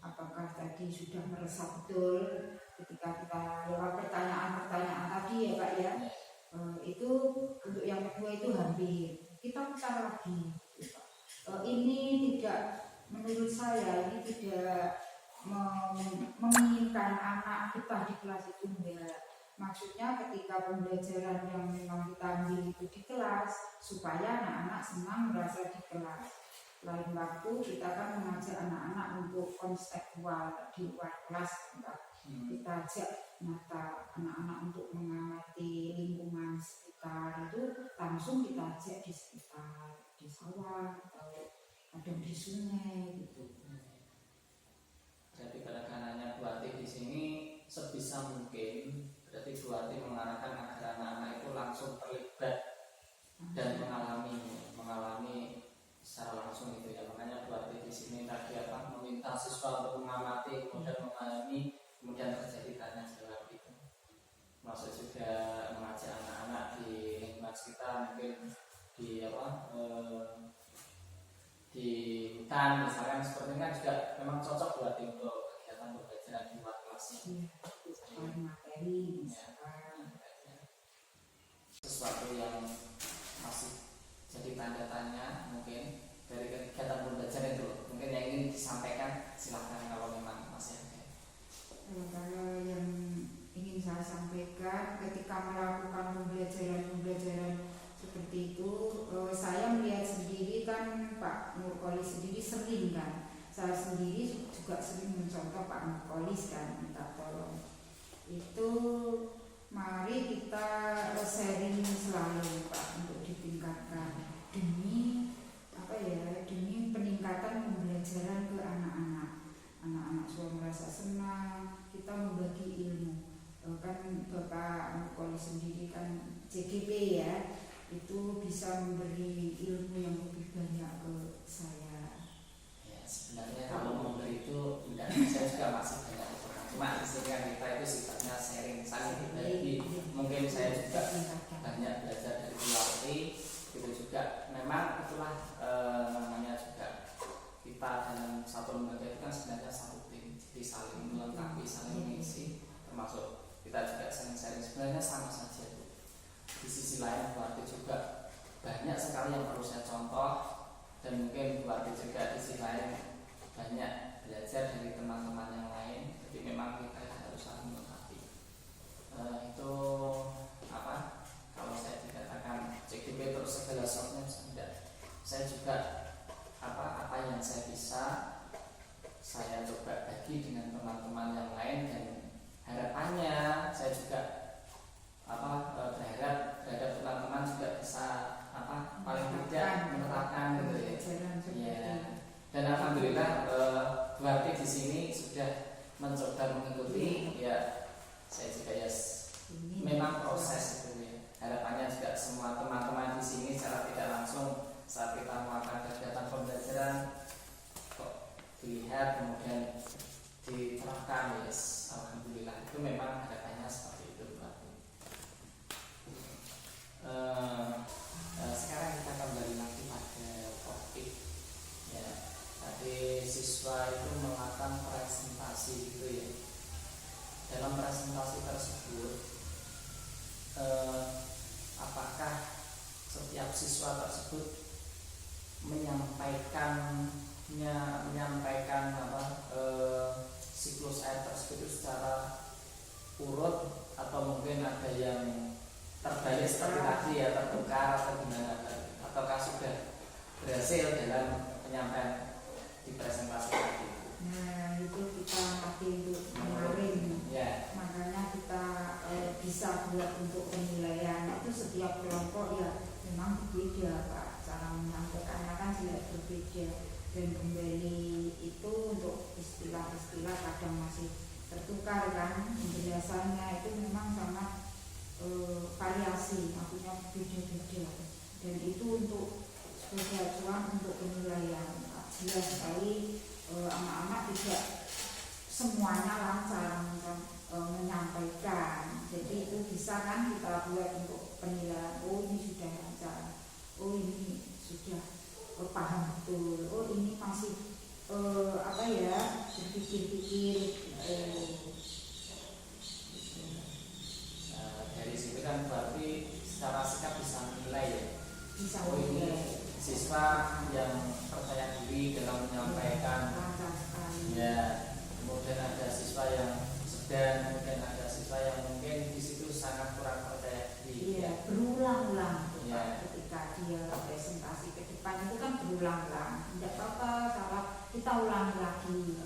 Apakah tadi sudah meresap betul ketika kita lewat pertanyaan-pertanyaan tadi ya Pak ya. Itu untuk yang kedua itu hampir kita putar lagi. Ini tidak, menurut saya ini tidak menginginkan anak betah di kelas itu enggak. Maksudnya ketika pembelajaran yang memang kita ambil itu di kelas supaya anak-anak senang merasa di kelas. Lain waktu kita akan mengajak anak-anak untuk konseptual di luar kelas. Kita ajak nyata anak-anak untuk mengamati lingkungan sekitar, itu langsung kita ajak di sekitar, di sawah atau kadang di sungai gitu. Jadi penekanannya Bu Warti di sini sebisa mungkin berarti Bu Warti mengarahkan agar anak-anak itu langsung terlibat dan mengalami secara langsung gitu ya. Makanya Bu Warti di sini tadi meminta siswa untuk mengamati, kemudian memahami, kemudian terjadi tanya jawab itu. Maksud juga mengajak anak-anak di lingkungan sekitar, mungkin di hutan misalkan seperti ini kan juga memang cocok buat untuk kegiatan pembelajaran di luar kelasnya. Materi sesuatu yang masih jadi tanda tanya mungkin dari kegiatan pembelajaran itu mungkin yang ingin disampaikan silakan kalau memang masih ada. Kalau yang ingin saya sampaikan ketika melakukan pembelajaran seperti itu, saya melihat sendiri kan Pak Nurkolis sendiri sering kan, saya sendiri juga sering mencontoh Pak Nurkolis kan, minta tolong itu mari kita sharing selalu Pak untuk ditingkatkan demi demi peningkatan pembelajaran ke anak-anak supaya merasa senang, kita membagi ilmu. Kan Bapak Nurkolis sendiri kan CGP ya, itu bisa memberi ilmu yang lebih banyak ke saya. Ya, sebenarnya kalau memberi itu tidak, saya juga masih banyak kekurangan. Cuma istilah kita itu sifatnya sharing, saling berbagi. Mungkin saya juga banyak belajar dari Bu Warti. Itu juga memang itulah namanya juga kita dalam satu lembaga itu kan sebenarnya satu tim. jadi saling melengkapi, saling mengisi, termasuk kita juga saling sharing. Sebenarnya sama saja. Di sisi lain Bu Ati juga banyak sekali yang perlu saya contoh, dan mungkin Bu Ati juga di sisi lain banyak belajar dari teman-teman yang lain. Jadi memang kita harus saling melengkapi. Itu apa? Kalau saya dikatakan CGP terus segala softnya tidak. Saya juga apa yang saya bisa saya coba bagi dengan teman-teman yang lain, dan harapannya saya juga berharap terhadap teman-teman juga bisa paling tidak menerapkan gitu ya. Dan alhamdulillah Bu Ati di sini sudah mencoba mengikuti ya. Saya juga memang proses itu ya. Harapannya juga semua teman-teman di sini secara tidak langsung saat kita melakukan kegiatan pembelajaran kok dilihat kemudian diterapkan, yes. Alhamdulillah itu memang harapannya seperti itu Bu Ati. Sekarang kita kembali lagi pada topik ya. Tadi siswa itu melakukan presentasi gitu ya. Dalam presentasi tersebut apakah setiap siswa tersebut menyampaikan siklus air tersebut secara urut, atau mungkin ada yang terbalik seperti tadi ya, tertukar atau gimana, ataukah sudah berhasil dalam penyampaian di presentasi tadi? Nah itu kita nanti untuk kemarin ya. Makanya kita bisa buat untuk penilaian itu setiap kelompok ya memang berbeda Pak, cara menyampaikannya kan juga berbeda, dan kembali itu untuk istilah-istilah kadang masih tertukar kan, penjelasannya itu memang sangat variasi, maksudnya beda-beda, dan itu untuk sebagai acuan untuk penilaian. Jelas sekali anak-anak tidak semuanya lancar menyampaikan, jadi itu bisa kan kita buat untuk penilaian. Oh ini sudah lancar, oh ini sudah paham betul, oh ini masih berpikir-pikir. Dari situ kan berarti secara sikap bisa menilai ya. Bisa ini siswa yang percaya diri dalam menyampaikan ya. Kemudian ada siswa yang sedang, kemudian ada siswa yang mungkin di situ sangat kurang percaya diri. Iya, berulang-ulang ya. Ketika dia presentasi ke depan itu kan berulang-ulang. Tidak apa-apa, salah kita ulangi lagi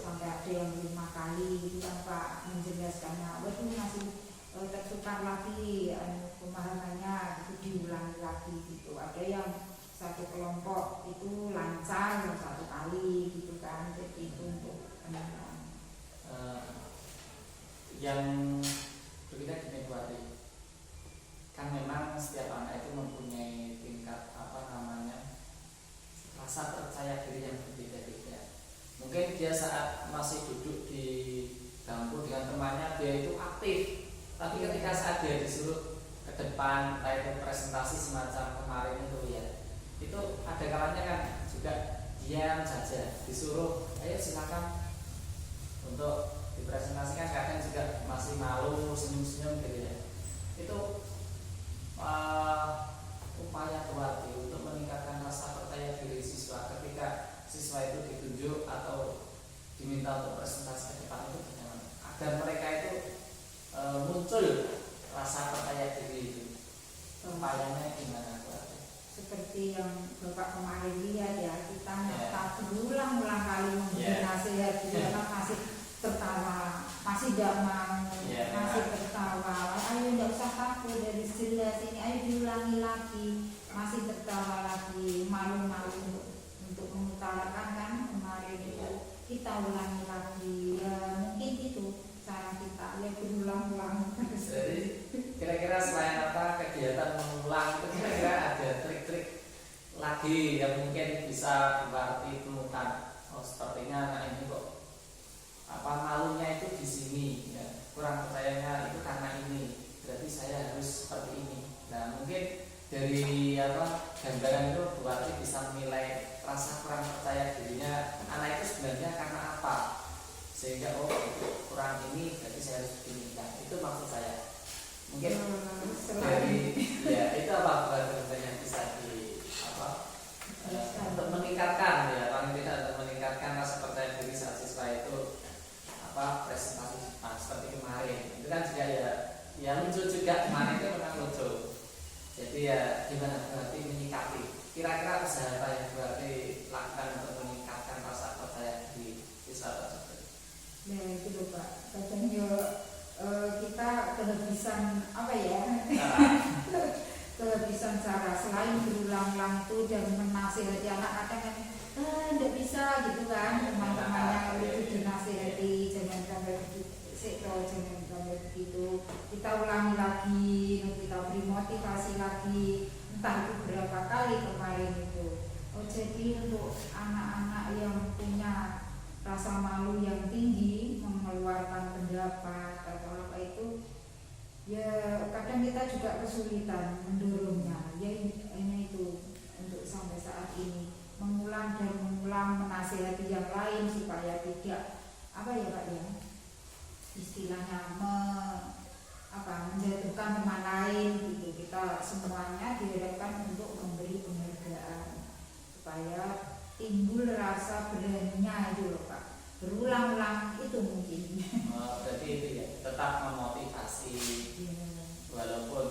sampai ada yang 5 kali itu kan Pak menjelaskannya. Waduh masih tertukar lagi pemahamannya, itu diulangi lagi gitu. Ada yang satu kelompok itu lancar 1 kali gitu kan. Jadi itu untuk penilaian. Yang berbeda gini Bu Ati, kan memang setiap anak itu mempunyai tingkat rasa percaya diri yang berbeda-beda. Mungkin dia saat masih duduk di bangku dengan temannya dia itu aktif, tapi ketika saat dia disuruh ke depan, entah itu presentasi semacam kemarin itu ya, itu ada kalanya kan juga diam saja, disuruh ayo silakan untuk dipresentasikan, kadang juga masih malu, senyum-senyum gitu ya. Itu upaya Bu Ati untuk meningkatkan rasa percaya diri siswa ketika siswa itu ditunjuk atau diminta untuk presentasi ke depan itu bagaimana? Agar mereka itu muncul rasa percaya diri itu. Upayanya gimana Bu Ati? Seperti yang Bapak kemarin lihat ya, kita nyata berulang-ulang kali memberi nasihat, dia kan masih tertawa, masih tidak mau, masih tertawa. Ayo tidak usah takut, dari jelas ini, ayo diulangi lagi, masih tertawa lagi, malu-malu untuk mengutarakan kan kemarin itu kita ulangi lagi. Ya mungkin itu cara kita berulang-ulang. Jadi kira-kira selain kegiatan mengulang itu kira-kira ada trik-trik lagi yang mungkin bisa Bu Ati temukan. Oh sepertinya anak ini kok malunya itu di sini ya, kurang percayanya itu karena ini, berarti saya harus seperti ini. Nah mungkin dari gambaran itu Bu Ati bisa menilai rasa kurang percaya dirinya anak itu sebenarnya karena apa. sehingga kurang ini jadi saya harus begini. Nah, itu maksud saya mungkin dari ya itu apa yang bisa di apa untuk meningkatkan ya paling tidak untuk meningkatkan rasa percaya diri saat siswa itu apa presentasi seperti kemarin itu kan juga ya lucu juga kemarin itu memang lucu. Jadi ya gimana berarti menyikapi kira-kira usaha apa yang berarti lakukan untuk meningkatkan rasa percaya diri siswa tersebut. Nah itu loh Pak, kadang ya kita kehabisan apa ya kehabisan cara selain berulang-ulang itu dan menasihati anak kadang kan tidak bisa gitu kan teman-temannya itu dinasihati jangan sampai begitu, jangan sampai begitu, kita ulangi lagi, kita beri motivasi lagi entah itu berapa kali kemarin itu. Jadi untuk anak-anak yang punya rasa malu yang tinggi mengeluarkan pendapat atau apa itu ya kadang kita juga kesulitan mendorongnya ya ini itu untuk sampai saat ini mengulang dan mengulang menasihati yang lain supaya tidak apa ya Pak ya istilahnya menjatuhkan teman lain gitu. Kita semuanya diharapkan untuk memberi penghargaan supaya timbul rasa beraninya itu loh Pak, berulang-ulang itu mungkin. Berarti itu ya tetap memotivasi walaupun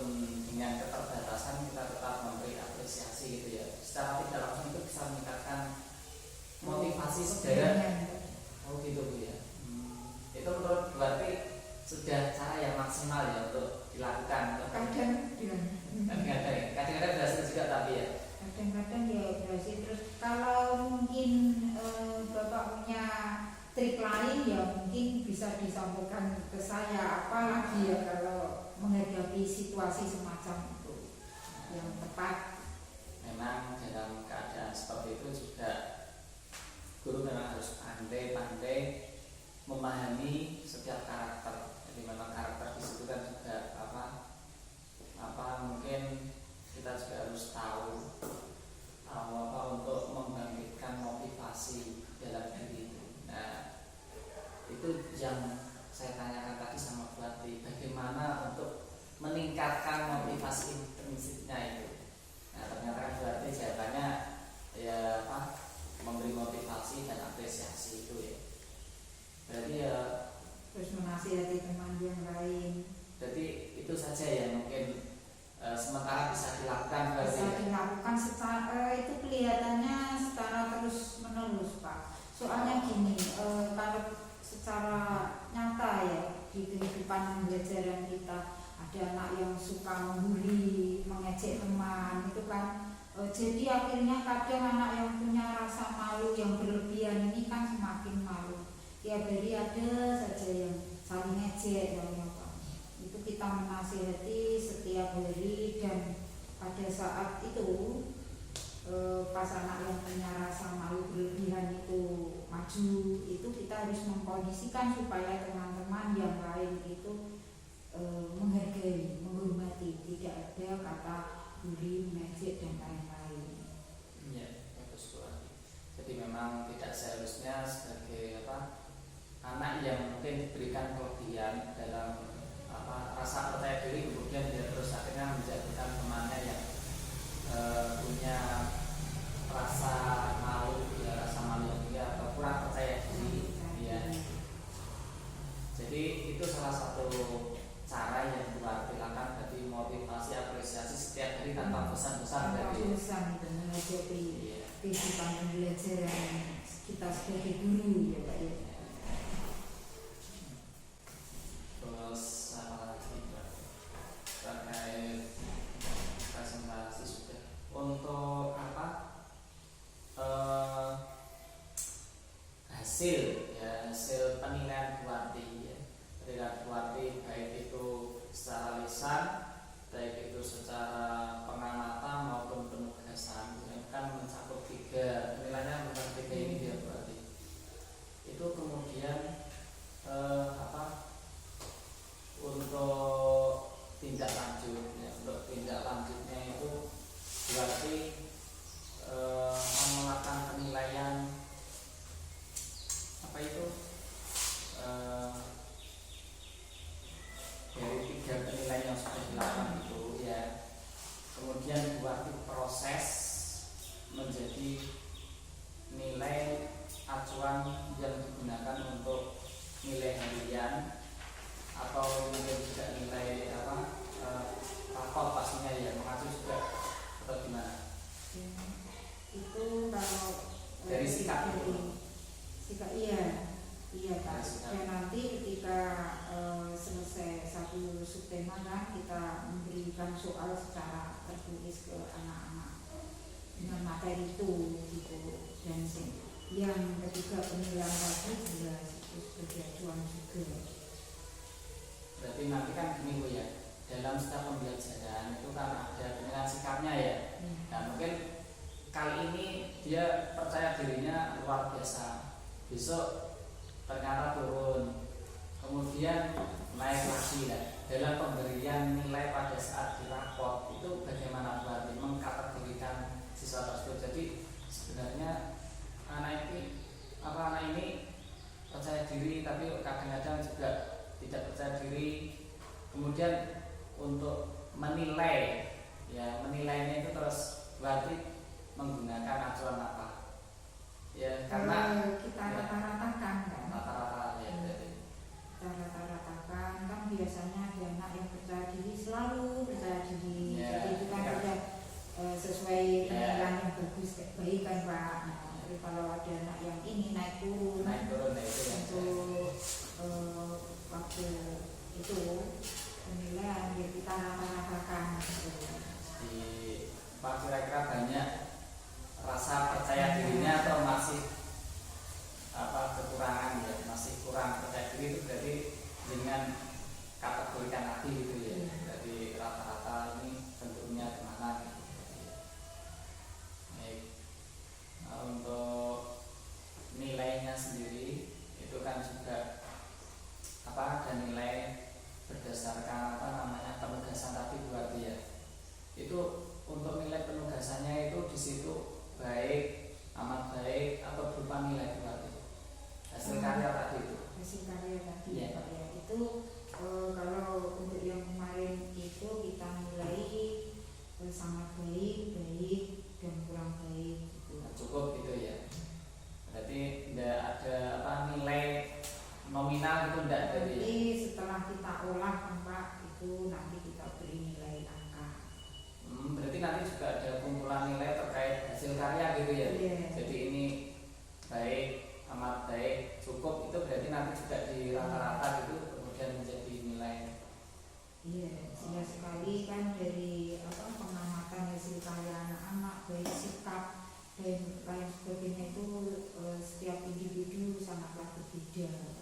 dengan keterbatasan kita tetap memberi apresiasi gitu ya, secara tidak langsung itu bisa meningkatkan motivasi saudara. Oh gitu Bu ya. Itu menurut berarti sudah cara yang maksimal ya untuk dilakukan. Kadang-kadang berhasil juga tapi ya. Kadang-kadang ya berhasil. Terus kalau mungkin Bapak punya trik lain ya mungkin bisa disampaikan ke saya, apalagi ya kalau menghadapi situasi semacam itu yang tepat. Memang dalam keadaan seperti itu juga guru memang harus pandai-pandai memahami setiap karakter. Jadi memang karakter di situ kan juga apa mungkin kita juga harus tahu apa untuk membangkitkan motivasi dalam diri itu. Nah, itu yang saya tanyakan tadi sama Bu Ati, bagaimana untuk meningkatkan motivasi intrinsiknya itu. Nah, ternyata kan Bu Ati jawabannya ya memberi motivasi dan apresiasi itu ya. Berarti ya terus menasihati teman yang lain. Jadi itu saja ya mungkin sementara bisa dilakukan. Bisa dilakukan secara itu kelihatannya secara terus menerus Pak. Soalnya gini, kalau secara nyata ya di kehidupan pembelajaran kita ada anak yang suka membuli, mengejek teman itu kan. Jadi akhirnya kadang anak yang punya rasa malu yang berlebihan ini kan semakin malu. Tiap hari ada saja yang saling ngejek dan apa. Itu kita menasihati setiap hari dan pada saat itu pas anak yang punya rasa malu berlebihan itu maju itu kita harus mengkondisikan supaya teman-teman yang lain itu menghargai, menghormati, tidak ada kata bully, mengejek dan lain-lain. Iya, bagus Bu Ati. Jadi memang tidak seharusnya sebagai anak yang mungkin diberikan kelebihan dalam rasa percaya diri kemudian dia terus akhirnya menjadikan temannya yang punya rasa malu ya, rasa malu yang tinggi atau kurang percaya diri ya. Jadi itu salah satu cara yang buat dilakukan, berarti motivasi apresiasi setiap hari tanpa bosan-bosan. Tanpa bosan itu menghadapi kehidupan pembelajaran kita sebagai guru ya Pak ya. Terus apa lagi terkait presentasi sudah. Untuk hasil penilaian Bu Ati ya. Penilaian Bu Ati baik itu secara lisan, baik itu secara pengamatan maupun penugasan kan mencakup 3 penilaiannya mencakup 3 ini ya Bu Ati. Itu kemudian untuk tindak lanjutnya, itu berarti melakukan penilaian Itu kalau Dari sikap itu. dari sikap, iya Pak. Dari sikap. Dan nanti ketika selesai satu subtema kan kita memberikan soal secara tertulis ke anak-anak dengan materi itu gitu. Dan yang ketiga penilaian lagi jelas itu sebagai acuan juga. Berarti nanti kan gini Bu ya, dalam setiap pembelajaran itu kan ada penilaian sikapnya ya. Nah mungkin kali ini dia percaya dirinya luar biasa, besok ternyata turun, kemudian naik lagi ya. Dalam pemberian nilai pada saat di raport itu bagaimana berarti mengkategorikan siswa tersebut. Jadi sebenarnya anak ini percaya diri tapi kadang-kadang juga tidak percaya diri. Kemudian untuk menilai ya, menilainya itu terus berarti menggunakan acuan apa ya, karena kita ya, rata-ratakan kan, rata-rata ya, berarti kita rata-ratakan kan biasanya ada anak yang percaya diri, selalu percaya diri, ya, jadi itu kan ya. sudah sesuai Ya. penilaian yang bagus, baik kan Pak. Nah, tapi kalau ada anak yang ini naik turun nah itu yang untuk waktu itu penilaian ya kita rata-ratakan gitu. di Pak, kira-kira banyak rasa percaya dirinya atau masih kekurangan ya, masih kurang percaya diri. Itu berarti dengan kategorikan lagi gitu ya, jadi rata-rata ini bentuknya kemana gitu. Baik. Nah, untuk nilainya sendiri itu kan juga ada nilai berdasarkan penugasan tadi berarti ya. Itu untuk nilai penugasannya itu di situ baik, amat baik atau berupa nilai berarti hasil karya tadi itu. Hasil karya tadi Iya. Pak ya. Itu kalau untuk yang kemarin itu kita nilai sangat baik, baik dan kurang baik gitu. Nah, cukup gitu ya. Berarti tidak ada nilai nominal itu tidak ada ya. Jadi setelah kita olah kan Pak, itu nanti kita beri nilai angka. Berarti nanti juga ada kumpulan nilai terkait hasil karya gitu ya. Iya. Jadi ini baik, amat baik, cukup, itu berarti nanti juga di rata-rata gitu kemudian menjadi nilai. Iya, jelas sekali kan dari pengamatan hasil karya anak-anak, baik sikap dan lain sebagainya itu setiap individu sangatlah berbeda.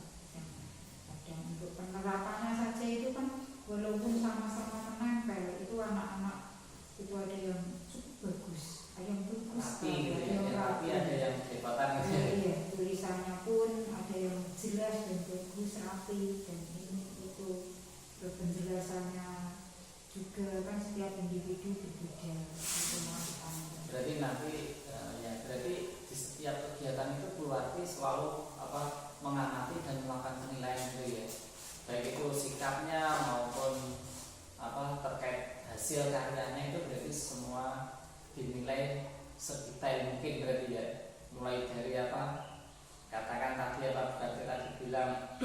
Dan untuk penerapannya saja itu kan walaupun sama-sama menempel, itu anak-anak itu ada yang cukup bagus, ada yang bagus, Rapi gitu ada ya, yang tapi rapi. ada yang kecepatan gitu ya. Iya, tulisannya pun ada yang jelas dan bagus, rapi, dan ini itu penjelasannya juga kan setiap individu berbeda. Itu Berarti nanti berarti di setiap kegiatan itu Bu Warti selalu mengamati dan melakukan penilaian gitu ya. Baik itu sikapnya maupun terkait hasil karyanya, itu berarti semua dinilai sedetail mungkin berarti ya. Mulai dari katakan tadi berarti tadi bilang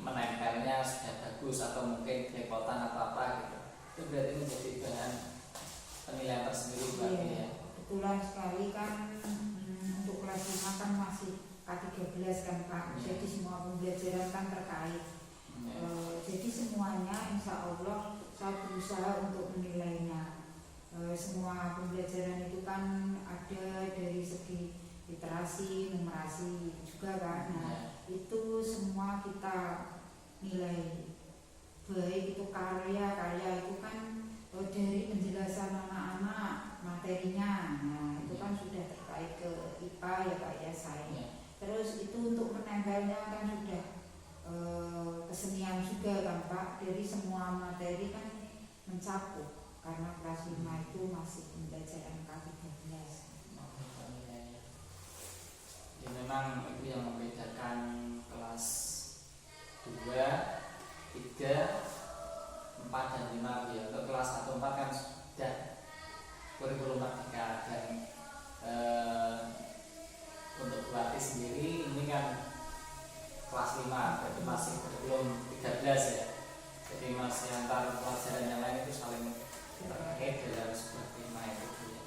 menempelnya sudah bagus atau mungkin kerepotan atau apa gitu. Itu berarti menjadi bahan penilaian tersendiri berarti ya. kebetulan sekali kan untuk kelas 5 kan masih K13 kan Pak. Jadi semua pembelajaran kan terkait. Jadi semuanya insya Allah saya berusaha untuk menilainya. Semua pembelajaran itu kan ada dari segi literasi, numerasi juga kan. Nah, itu semua kita nilai. Baik itu karya itu kan dari penjelasan anak-anak materinya. Nah, itu kan sudah terkait ke IPA ya Pak ya saya. Terus itu untuk menempelnya kan sudah kesenian juga kan Pak. Dari semua materi kan mencakup, karena kelas 5 itu masih pembelajaran K13. Ya, memang itu yang membedakan kelas 2, 3, 4 dan 5 ya. Untuk kelas 1, 4 kan sudah kurikulum merdeka, dan untuk Bu Warti sendiri ini kan kelas 5, berarti masih kurikulum 13 ya. Jadi masih antar pelajaran yang lain itu saling terkait dalam sebuah tema itu ya.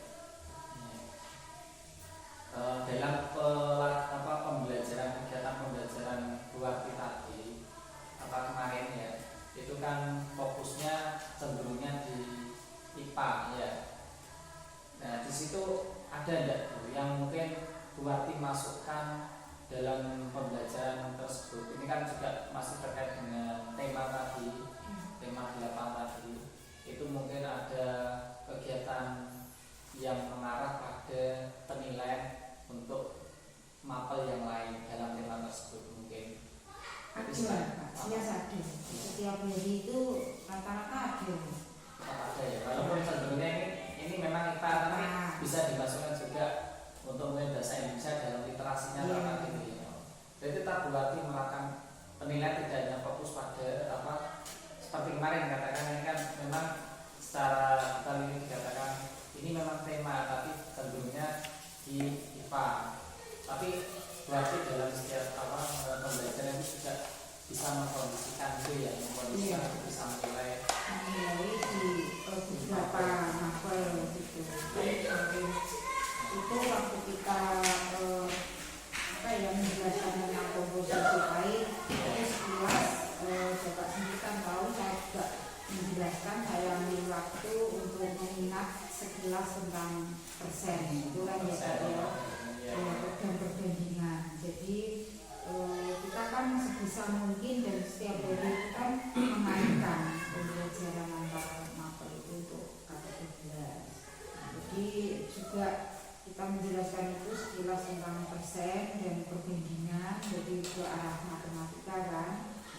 di situ ada enggak Bu yang mungkin Bu Wati masukkan dalam pembelajaran tersebut? Ini kan juga masih terkait dengan tema tadi, tema 8 tadi. Itu mungkin ada kegiatan yang mengarah pada penilaian untuk mapel yang lain dalam tema tersebut mungkin. Ada Pak, jelas ada. Setiap hari itu rata-rata ada. Ada ya, walaupun sebelumnya ini memang IPA tapi bisa dimasukkan juga untuk mulai bahasa Indonesia dalam literasinya terkait itu ya. Jadi tak berarti melakukan penilaian tidak hanya fokus pada apa seperti kemarin katakan ini kan memang secara kali ini dikatakan ini memang tema tapi tentunya di IPA. Tapi berarti dalam setiap apa pembelajaran itu juga bisa mengkondisikan itu ya, mengkondisikan bisa menilai di beberapa mapel gitu. Itu waktu kita menjelaskan tentang komposisi air, itu sekilas Bapak sendiri kan tahu saya juga menjelaskan, saya ambil waktu untuk mengingat sekilas tentang persen itu kan ya dan perbandingan. Jadi kita kan sebisa mungkin dan setiap hari itu kan mengaitkan pembelajaran antara mapel itu untuk KP12. Jadi juga kita menjelaskan itu sekilas tentang persen dan perbandingan, jadi ke arah matematika kan.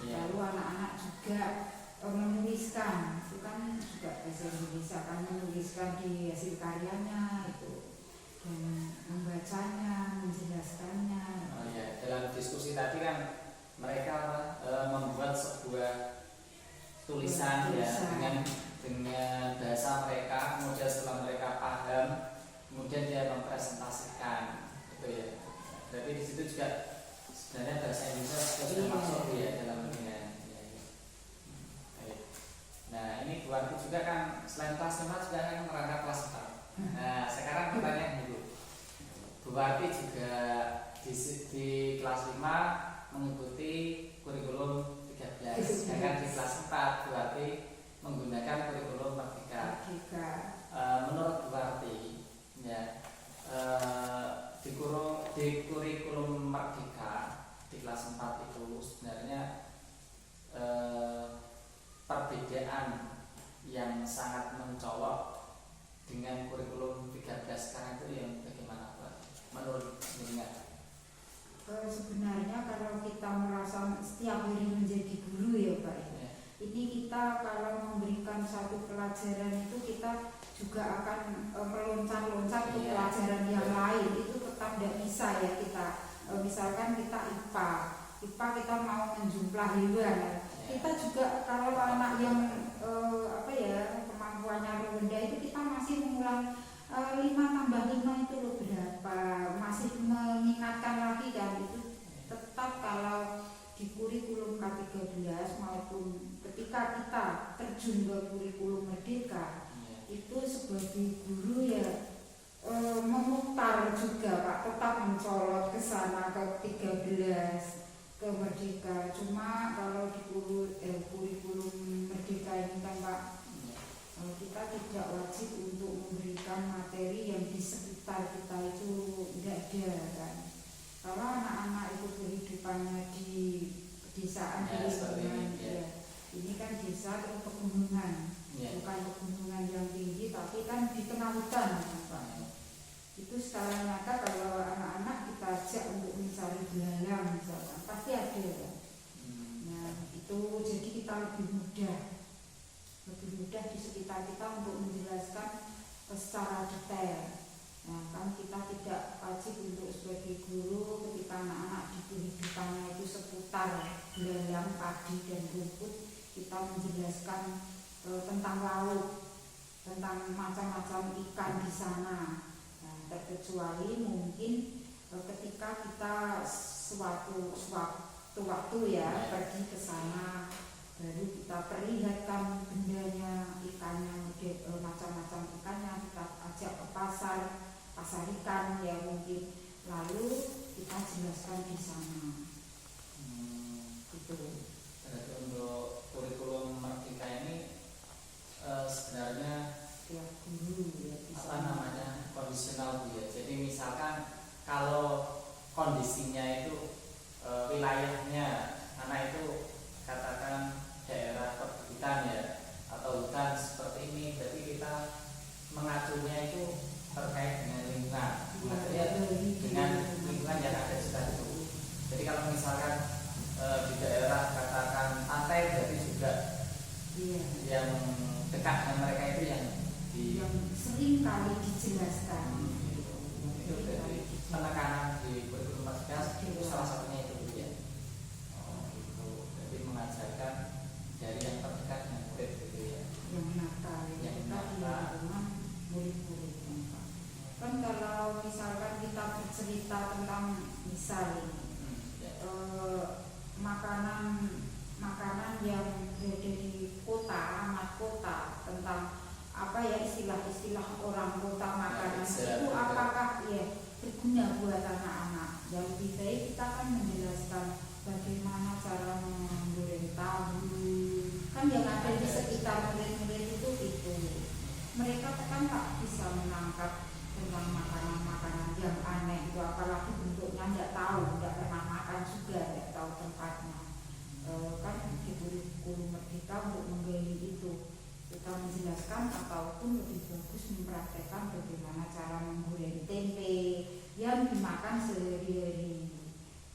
Lalu anak-anak juga menuliskan, itu kan juga bahasa Indonesia kan, menuliskan di hasil karyanya itu dan membacanya, menjelaskannya. Oh ya, dalam diskusi tadi kan mereka membuat sebuah tulisan ya dengan bahasa mereka, kemudian setelah mereka paham, kemudian dia mempresentasikan, gitu ya. Berarti di situ juga sebenarnya bahasa Indonesia sudah masuk ya dalam penilaian. Nah ini Bu Wati juga kan selain kelas 5 juga kan merangkap kelas 4. Nah sekarang pertanyaan dulu, Bu Wati juga di kelas 5 mengikuti kurikulum 13, sedangkan di kelas 4 Bu Wati menggunakan kurikulum Merdeka. Menurut Bu Wati ya, di kurikulum Merdeka di kelas 4 itu sebenarnya perbedaan yang sangat mencolok dengan kurikulum 13 sekarang itu yang bagaimana Pak? Menurut Anda? Sebenarnya kalau kita merasa setiap hari menjadi guru ya Pak ya. Ini kita kalau memberikan satu pelajaran itu kita juga akan meloncat-loncat ke pelajaran yang lain, itu tetap tidak bisa ya kita. Misalkan kita IPA kita mau menjumlah hewan, kita juga kalau anak yang kemampuannya rendah itu kita masih mengulang 5 tambah 5 itu loh berapa, masih mengingatkan lagi kan. Itu tetap kalau di kurikulum K13 maupun ketika kita terjun ke kurikulum Merdeka itu sebagai guru ya memutar juga Pak, tetap mencolot ke sana ke 13 ke Merdeka. Cuma kalau di kurikulum Merdeka ini kan Pak, kita tidak wajib untuk memberikan materi yang di sekitar kita itu tidak ada kan. Kalau anak-anak itu kehidupannya di pedesaan, di lingkungan ini kan desa atau pegunungan, bukan pegunungan yang tinggi tapi kan di tengah hutan Pak. Itu secara nyata kalau anak-anak kita ajak untuk mencari belalang misalkan pasti ada kan. Nah itu jadi kita lebih mudah di sekitar kita untuk menjelaskan secara detail. Nah kan kita tidak wajib untuk sebagai guru ketika anak-anak di kehidupannya itu seputar belalang, padi dan rumput, kita menjelaskan tentang laut, tentang macam-macam ikan di sana. Nah, terkecuali mungkin ketika kita suatu waktu ya pergi ke sana, baru kita perlihatkan bendanya, ikannya, macam-macam ikannya, kita ajak ke pasar ikan ya mungkin, lalu kita jelaskan di sana. Gitu. Berarti untuk kurikulum Merdeka ini sebenarnya ya guru ya bisa. Apa namanya misalkan kalau kondisinya itu wilayahnya anak itu katakan daerah perbukitan ya atau hutan seperti ini, berarti kita mengaturnya itu terkait dengan lingkungan, maksudnya dengan lingkungan yang ada di sekitar itu. Jadi kalau misalkan di daerah katakan pantai, berarti juga yang dekat dengan mereka itu yang sering kali dijelaskan. Itu dari penekanan di kurikulum merdeka itu salah satunya itu ya. Gitu. Jadi mengajarkan dari yang terdekat dengan murid gitu ya. Yang nakal, yang lingkungan murid-murid. Kan kalau misalkan kita bercerita tentang misal ini, makanan yang berada di kota, amat kota, tentang apa ya istilah-istilah orang kota makanan itu apakah ya berguna buat anak-anak? Yang lebih baik kita kan menjelaskan bagaimana cara menggoreng tahu, kan yang ada di sekitar murid-murid itu mereka kan tak bisa menangkap tentang makanan-makanan yang aneh itu, apalagi bentuknya tidak tahu, tidak pernah makan juga, tidak tahu tempatnya. Kan di kurikulum merdeka untuk menggali itu kita menjelaskan ataupun lebih bagus mempraktekkan bagaimana cara menggoreng tempe yang dimakan sehari-hari,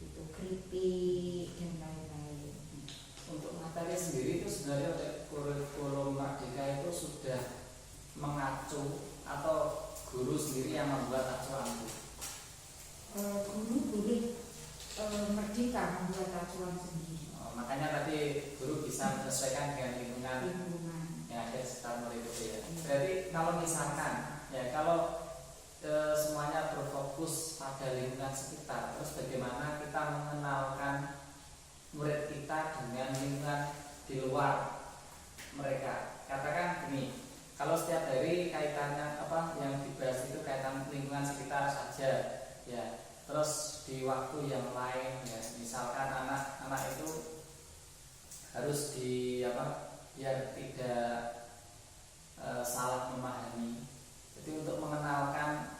itu keripik dan lain-lain. Untuk materi sendiri itu sebenarnya kurikulum merdeka itu sudah mengacu atau guru sendiri yang membuat acuan itu? Guru boleh merdeka membuat acuan sendiri. Makanya tadi guru bisa menyesuaikan dengan lingkungan yang ada di sekitar murid itu ya. Berarti kalau misalkan ya kalau semuanya berfokus pada lingkungan sekitar, terus bagaimana kita mengenalkan murid kita dengan lingkungan di luar mereka? Katakan gini, kalau setiap hari kaitannya apa yang dibahas itu kaitan lingkungan sekitar saja ya, terus di waktu yang lain ya misalkan anak-anak itu harus di apa biar tidak salah memahami. Jadi untuk mengenalkan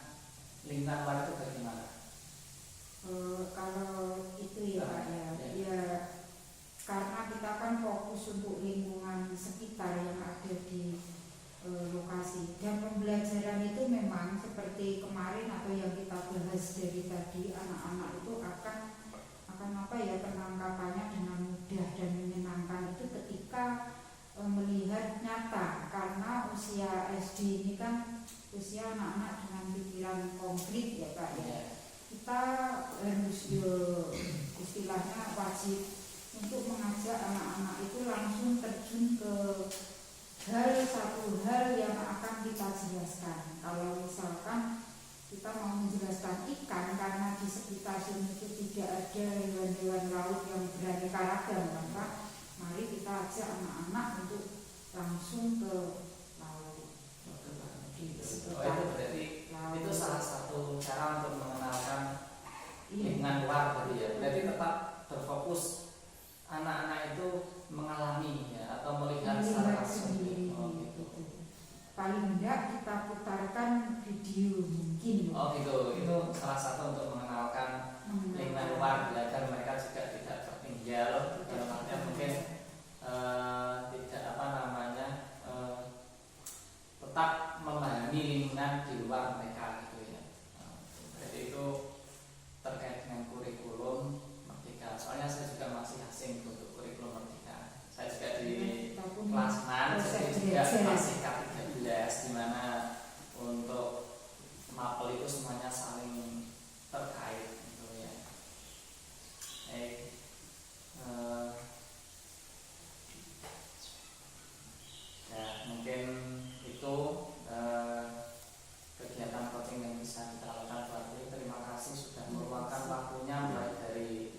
lingkungan luar itu bagaimana? Kalau itu ya Pak ya karena kita kan fokus untuk lingkungan sekitar yang ada di lokasi, dan pembelajaran itu memang seperti kemarin atau yang kita bahas dari tadi, anak-anak itu akan apa ya penangkapannya dengan mudah dan menyenangkan itu ketika melihat nyata, karena usia SD ini kan usia anak-anak dengan pikiran konkret ya Pak ya. Kita harus istilahnya wajib untuk mengajak anak-anak itu langsung terjun ke satu hal yang akan kita jelaskan. Kalau misalkan kita mau menjelaskan ikan karena di sekitar sini itu tidak ada hewan-hewan laut yang beraneka ragam, maka mari kita ajak anak-anak untuk langsung ke laut. Itu berarti itu salah satu cara untuk mengenalkan lingkungan luar tadi ya. Berarti tetap berfokus anak-anak itu mengalami ya atau melihat secara langsung. Gitu. Paling enggak kita putarkan video mungkin. Gitu. Itu salah satu untuk mengenalkan lingkungan luar agar mereka juga tidak tertinggal. Dalam artian mungkin tidak tetap memahami lingkungan di luar mereka gitu ya. Jadi itu terkait dengan kurikulum merdeka. Soalnya saya juga masih asing untuk kurikulum merdeka. Saya juga di kelas 6, saya juga masih K13 di mana untuk mapel itu semuanya saling terkait gitu ya. Ya mungkin itu kegiatan coaching yang bisa kita lakukan hari ini. Terima kasih sudah meluangkan waktunya mulai dari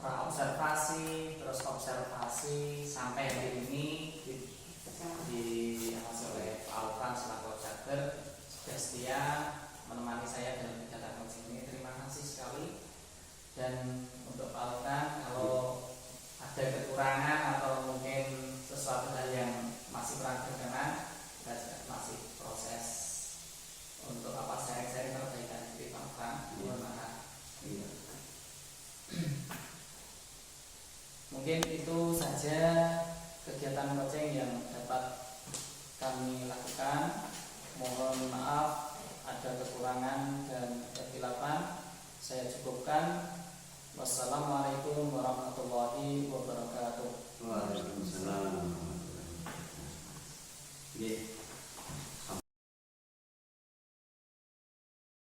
observasi terus observasi sampai hari ini diawasi oleh Pak Alfan selaku observer sudah setia menemani saya dalam kegiatan coaching ini. Terima kasih sekali. Dan untuk Pak Alfan, kalau ada kekurangan atau mungkin sesuatu hal yang masih kurang berkenan, kita masih proses untuk sharing-sharing perbaikan diri Pak mungkin itu saja kegiatan coaching yang dapat kami lakukan. Mohon maaf ada kekurangan dan ketilapan. Saya cukupkan. Wassalamualaikum warahmatullahi wabarakatuh. Waalaikumsalam warahmatullahi wabarakatuh.